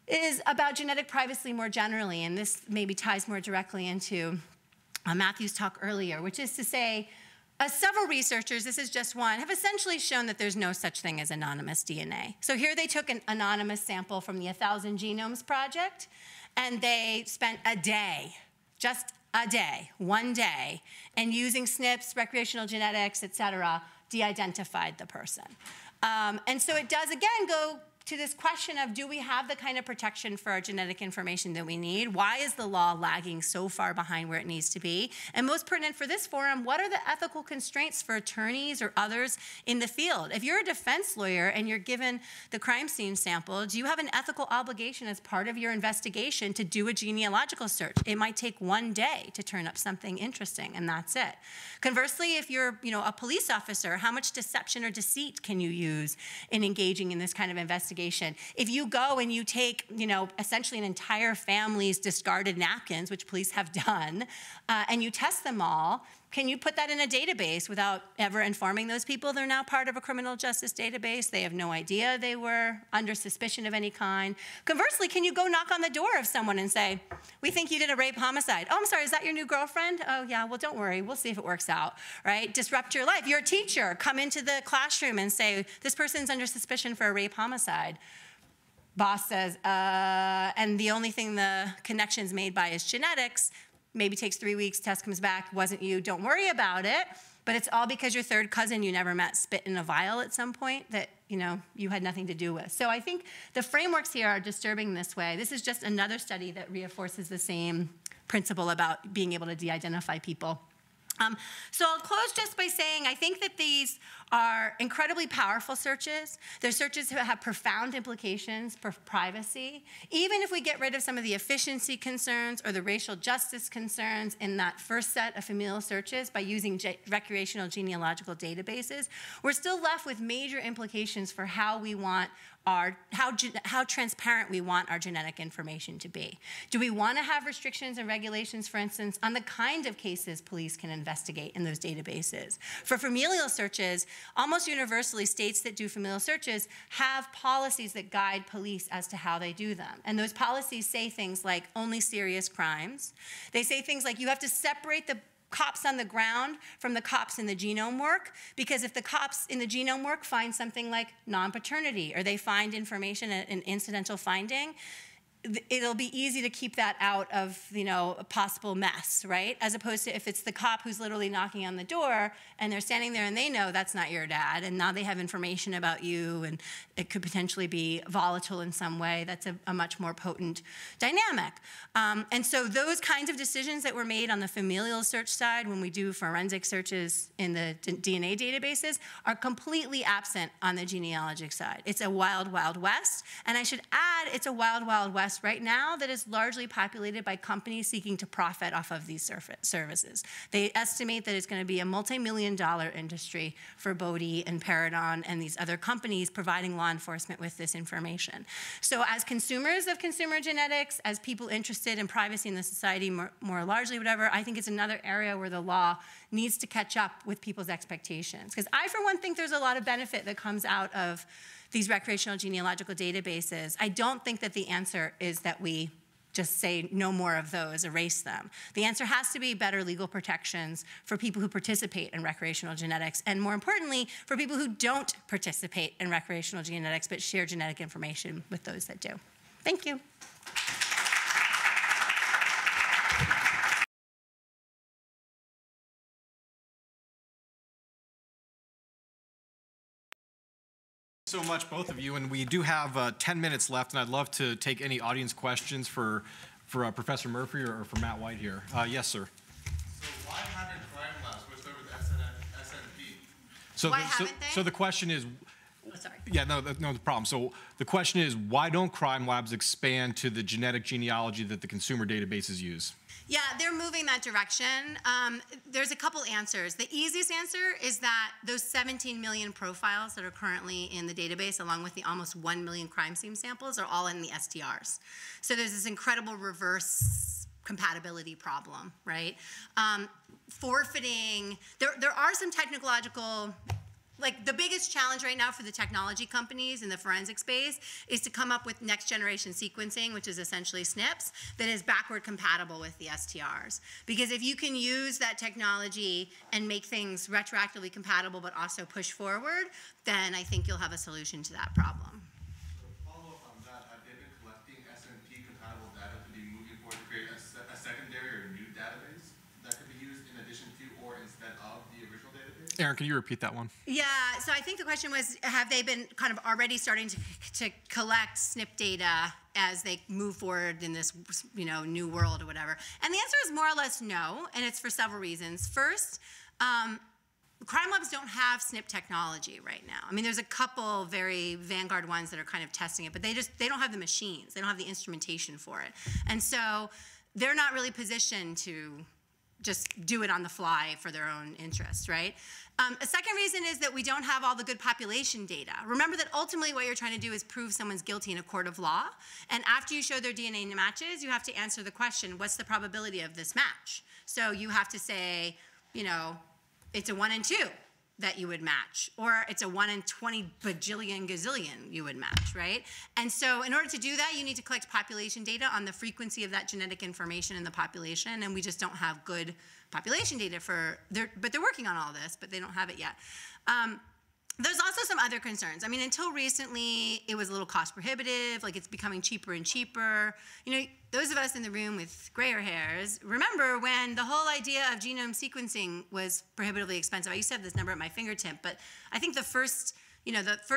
is about genetic privacy more generally, and this maybe ties more directly into Matthew's talk earlier, which is to say, several researchers, this is just one, have essentially shown that there's no such thing as anonymous DNA. So here they took an anonymous sample from the 1,000 Genomes Project, and they spent a day, just a day, one day, and using SNPs, recreational genetics, et cetera, de-identified the person. And so it does, again, go to this question of, do we have the kind of protection for our genetic information that we need? Why is the law lagging so far behind where it needs to be? And most pertinent for this forum, what are the ethical constraints for attorneys or others in the field? If you're a defense lawyer and you're given the crime scene sample, do you have an ethical obligation as part of your investigation to do a genealogical search? It might take one day to turn up something interesting, and that's it. Conversely, if you're a police officer, how much deception or deceit can you use in engaging in this kind of investigation? If you go and you take, essentially an entire family's discarded napkins, which police have done, and you test them all, can you put that in a database without ever informing those people they're now part of a criminal justice database? They have no idea they were under suspicion of any kind. Conversely, can you go knock on the door of someone and say, we think you did a rape homicide. Oh, I'm sorry, is that your new girlfriend? Oh, yeah, well, don't worry. We'll see if it works out, right? Disrupt your life. You're a teacher. Come into the classroom and say, this person's under suspicion for a rape homicide. Boss says, and the only thing the connection's made by is genetics. Maybe takes 3 weeks, test comes back, wasn't you, don't worry about it. But it's all because your third cousin you never met spit in a vial at some point that you had nothing to do with. So I think the frameworks here are disturbing this way. This is just another study that reinforces the same principle about being able to de-identify people. So I'll close just by saying I think that these are incredibly powerful searches. They're searches that have profound implications for privacy. Even if we get rid of some of the efficiency concerns or the racial justice concerns in that first set of familial searches by using recreational genealogical databases, we're still left with major implications for how we want how transparent we want our genetic information to be. Do we want to have restrictions and regulations, for instance, on the kind of cases police can investigate in those databases? For familial searches, almost universally, states that do familial searches have policies that guide police as to how they do them. And those policies say things like only serious crimes. They say things like you have to separate the cops on the ground from the cops in the genome work, because if the cops in the genome work find something like non-paternity or they find information, an incidental finding, it'll be easy to keep that out of, a possible mess, right? As opposed to if it's the cop who's literally knocking on the door and they're standing there and they know that's not your dad and now they have information about you and it could potentially be volatile in some way. That's a much more potent dynamic. And so those kinds of decisions that were made on the familial search side when we do forensic searches in the DNA databases are completely absent on the genealogic side. It's a wild, wild west. And I should add, it's a wild, wild west right now that is largely populated by companies seeking to profit off of these services. They estimate that it's going to be a multi-million-dollar industry for Bodhi and Paradigm and these other companies providing law enforcement with this information. So as consumers of consumer genetics, as people interested in privacy in the society more largely, whatever, I think it's another area where the law needs to catch up with people's expectations. Because I, for one, think there's a lot of benefit that comes out of these recreational genealogical databases. I don't think that the answer is that we just say no more of those, erase them. The answer has to be better legal protections for people who participate in recreational genetics, and more importantly, for people who don't participate in recreational genetics but share genetic information with those that do. Thank you. So much, both of you, and we do have 10 minutes left, and I'd love to take any audience questions for Professor Murphy or for Matt White here. Yes, sir. So why haven't crime labs switched over to SNP? So the question is, Oh, sorry. yeah, no problem. So the question is, why don't crime labs expand to the genetic genealogy that the consumer databases use? Yeah, they're moving that direction. There's a couple answers. The easiest answer is that those 17 million profiles that are currently in the database, along with the almost 1 million crime scene samples, are all in the STRs. So there's this incredible reverse compatibility problem, right? Forfeiting, there are some technological, like the biggest challenge right now for the technology companies in the forensic space is to come up with next generation sequencing, which is essentially SNPs, that is backward compatible with the STRs. Because if you can use that technology and make things retroactively compatible but also push forward, then I think you'll have a solution to that problem. So follow up on that, have they been collecting SNP compatible data to be moving forward to create a secondary or new database that could be used in addition to or instead of the original database? Aaron, can you repeat that one? Yeah, so I think the question was, have they been kind of already starting to collect SNP data as they move forward in this, new world or whatever? And the answer is more or less no, and it's for several reasons. First, crime labs don't have SNP technology right now. I mean, there's a couple very vanguard ones that are kind of testing it, but they don't have the machines. They don't have the instrumentation for it. And so they're not really positioned to just do it on the fly for their own interests, right? A second reason is that we don't have all the good population data. Remember that ultimately what you're trying to do is prove someone's guilty in a court of law, and after you show their DNA matches, you have to answer the question, what's the probability of this match? So you have to say, it's a 1 in 2 that you would match, or it's a 1 in 20 bajillion gazillion you would match, right? And so in order to do that, you need to collect population data on the frequency of that genetic information in the population, and we just don't have good population data but they're working on all this, but they don't have it yet. There's also some other concerns. I mean, until recently, it was a little cost prohibitive, like it's becoming cheaper and cheaper. Those of us in the room with grayer hairs remember when the whole idea of genome sequencing was prohibitively expensive. I used to have this number at my fingertip, but I think the first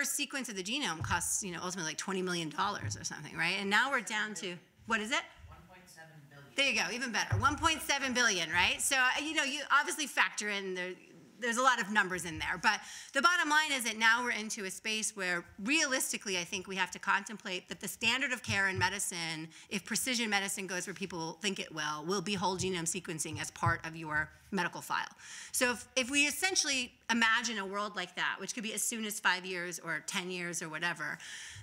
sequence of the genome costs, ultimately like $20 million or something, right? And now we're down to, what is it? 1.7 billion. There you go, even better. 1.7 billion, right? So, you obviously factor in there's a lot of numbers in there. But the bottom line is that now we're into a space where realistically, I think we have to contemplate that the standard of care in medicine, if precision medicine goes where people think it will be whole genome sequencing as part of your medical file. So if we essentially imagine a world like that, which could be as soon as 5 years or 10 years or whatever,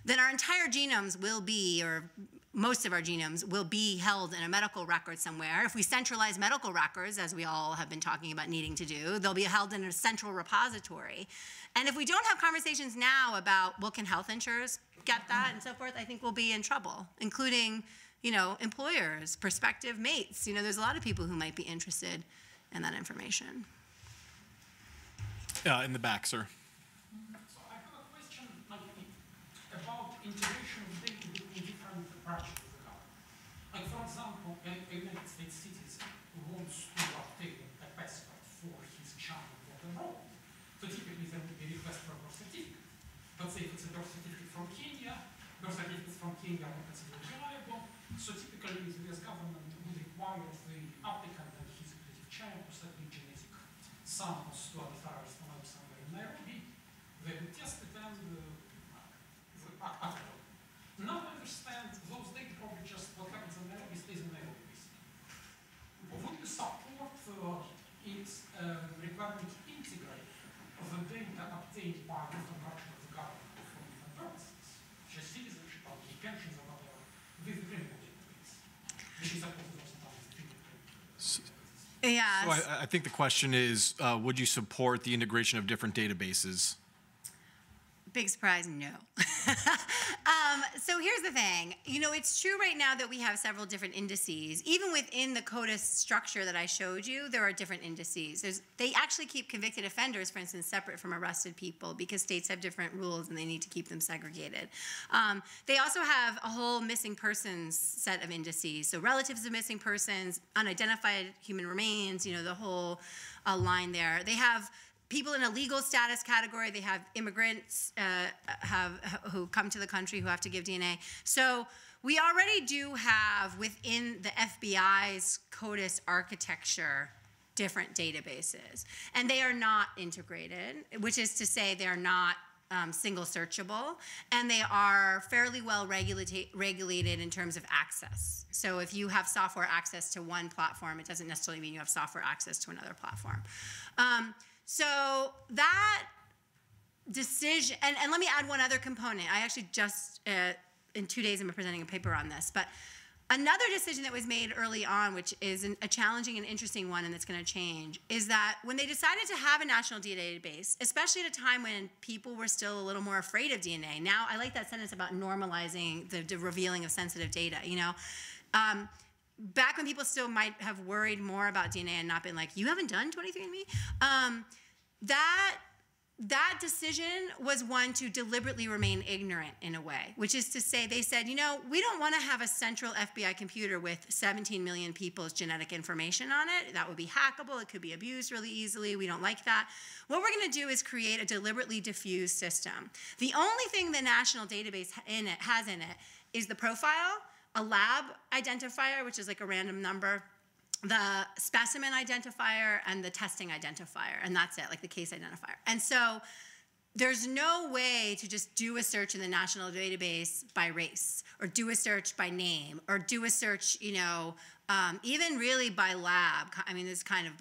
then our entire genomes will be, or most of our genomes will be held in a medical record somewhere. If we centralize medical records, as we all have been talking about needing to do, they'll be held in a central repository. And if we don't have conversations now about, well, can health insurers get that and so forth, I think we'll be in trouble, including, employers, prospective mates. There's a lot of people who might be interested in that information. In the back, sir. So I have a question about integration of data between different branches of the government. Like, for example, a United States citizen who wants to obtain a passport for his child abroad. So typically there would be a request for a birth certificate. Let's say if it's a birth certificate from Kenya, birth certificates from Kenya are not considered reliable. So typically the US government would require the applicant and his relative child to submit genetic samples to a laboratory somewhere in Nairobi. They would test it and now I understand those data probably just what happens in Nairobi stays in Nairobi. Would you support its requirement to integrate the data obtained by different branches of the government for different purposes, just citizenship, pensions, or whatever, with the criminal database, which is supposed to sometimes Yeah. So I think the question is, would you support the integration of different databases? Big surprise, no. So here's the thing. It's true right now that we have several different indices. Even within the CODIS structure that I showed you, there are different indices. They actually keep convicted offenders, for instance, separate from arrested people because states have different rules and they need to keep them segregated. They also have a whole missing persons set of indices. So relatives of missing persons, unidentified human remains, the whole line there. They have people in a legal status category. They have immigrants who come to the country who have to give DNA. So we already do have within the FBI's CODIS architecture different databases. And they are not integrated, which is to say they are not single searchable, and they are fairly well regulated in terms of access. So if you have software access to one platform, it doesn't necessarily mean you have software access to another platform. So that decision, and let me add one other component. I actually just, in 2 days, I'm presenting a paper on this, but another decision that was made early on, which is a challenging and interesting one, and that's going to change, is that when they decided to have a national DNA database, especially at a time when people were still a little more afraid of DNA. Now, I like that sentence about normalizing the revealing of sensitive data, back when people still might have worried more about DNA and not been like, you haven't done 23andMe? That decision was one to deliberately remain ignorant in a way, which is to say they said, we don't want to have a central FBI computer with 17 million people's genetic information on it. That would be hackable. It could be abused really easily. We don't like that. What we're going to do is create a deliberately diffused system. The only thing the national database has in it is the profile, a lab identifier, which is like a random number, the specimen identifier, and the testing identifier, and that's it, like the case identifier. And so there's no way to just do a search in the national database by race, or do a search by name, or do a search, even really by lab. I mean, this kind of,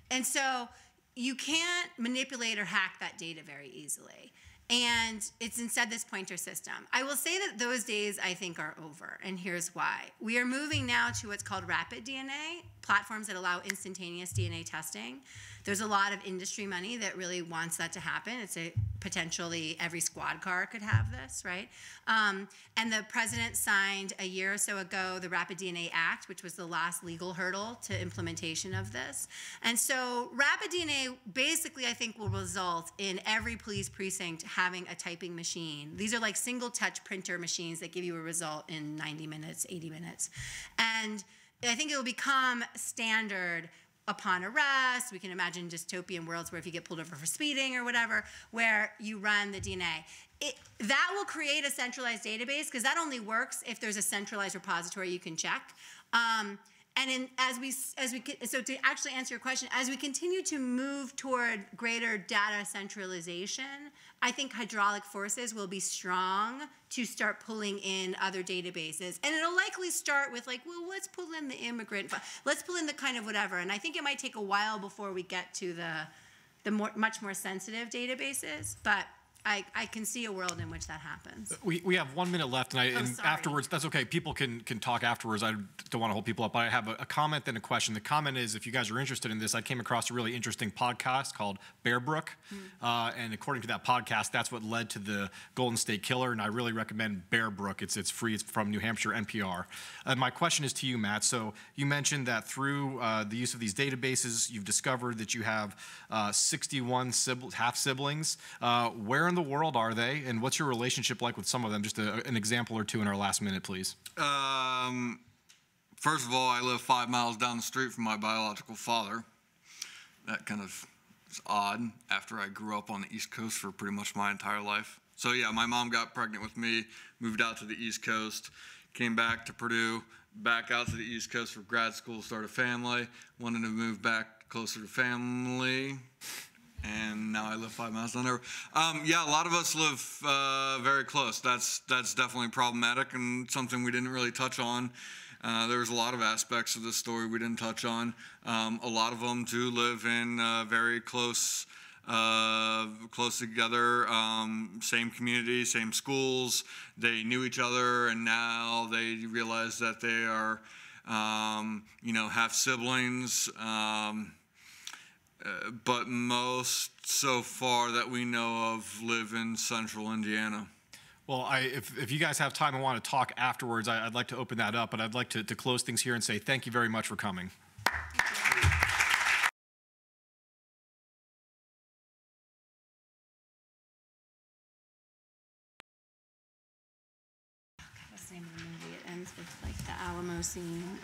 and so you can't manipulate or hack that data very easily. And it's instead this pointer system. I will say that those days, I think, are over, and here's why. We are moving now to what's called rapid DNA, platforms that allow instantaneous DNA testing. There's a lot of industry money that really wants that to happen. It's potentially every squad car could have this, right? And the president signed a year or so ago the Rapid DNA Act, which was the last legal hurdle to implementation of this. And so rapid DNA basically, I think, will result in every police precinct having a typing machine. These are like single touch printer machines that give you a result in 90 minutes, 80 minutes. And I think it will become standard upon arrest. We can imagine dystopian worlds where if you get pulled over for speeding or whatever, where you run the DNA. That will create a centralized database, because that only works if there's a centralized repository you can check. And so to actually answer your question, as we continue to move toward greater data centralization, I think hydraulic forces will be strong to start pulling in other databases. And it'll likely start with like, well, let's pull in the immigrant, let's pull in the kind of whatever. And I think it might take a while before we get to the much more sensitive databases, but I can see a world in which that happens. We have 1 minute left, and afterwards, that's okay. People can talk afterwards. I don't want to hold people up, but I have a comment and a question. The comment is, if you guys are interested in this, I came across a really interesting podcast called Bear Brook, and according to that podcast, that's what led to the Golden State Killer, and I really recommend Bear Brook. It's free. It's from New Hampshire NPR. My question is to you, Matt. So you mentioned that through the use of these databases, you've discovered that you have 61 half-siblings. Where in the world are they, and what's your relationship like with some of them? Just an example or two in our last minute, please. First of all, I live 5 miles down the street from my biological father. That kind of is odd after I grew up on the East Coast for pretty much my entire life. So yeah, my mom got pregnant with me, moved out to the East Coast, came back to Purdue, back out to the East Coast for grad school, start a family, wanted to move back closer to family, and now I live 5 miles down there. Yeah, a lot of us live very close. That's definitely problematic and something we didn't really touch on. There's a lot of aspects of this story we didn't touch on. A lot of them do live in very close together, same community, same schools. They knew each other, and now they realize that they are, half siblings. But most, so far that we know of, live in central Indiana. Well, if you guys have time and want to talk afterwards, I'd like to open that up, but I'd like to close things here and say thank you very much for coming. What's the name of the movie? It ends with like the Alamo scene.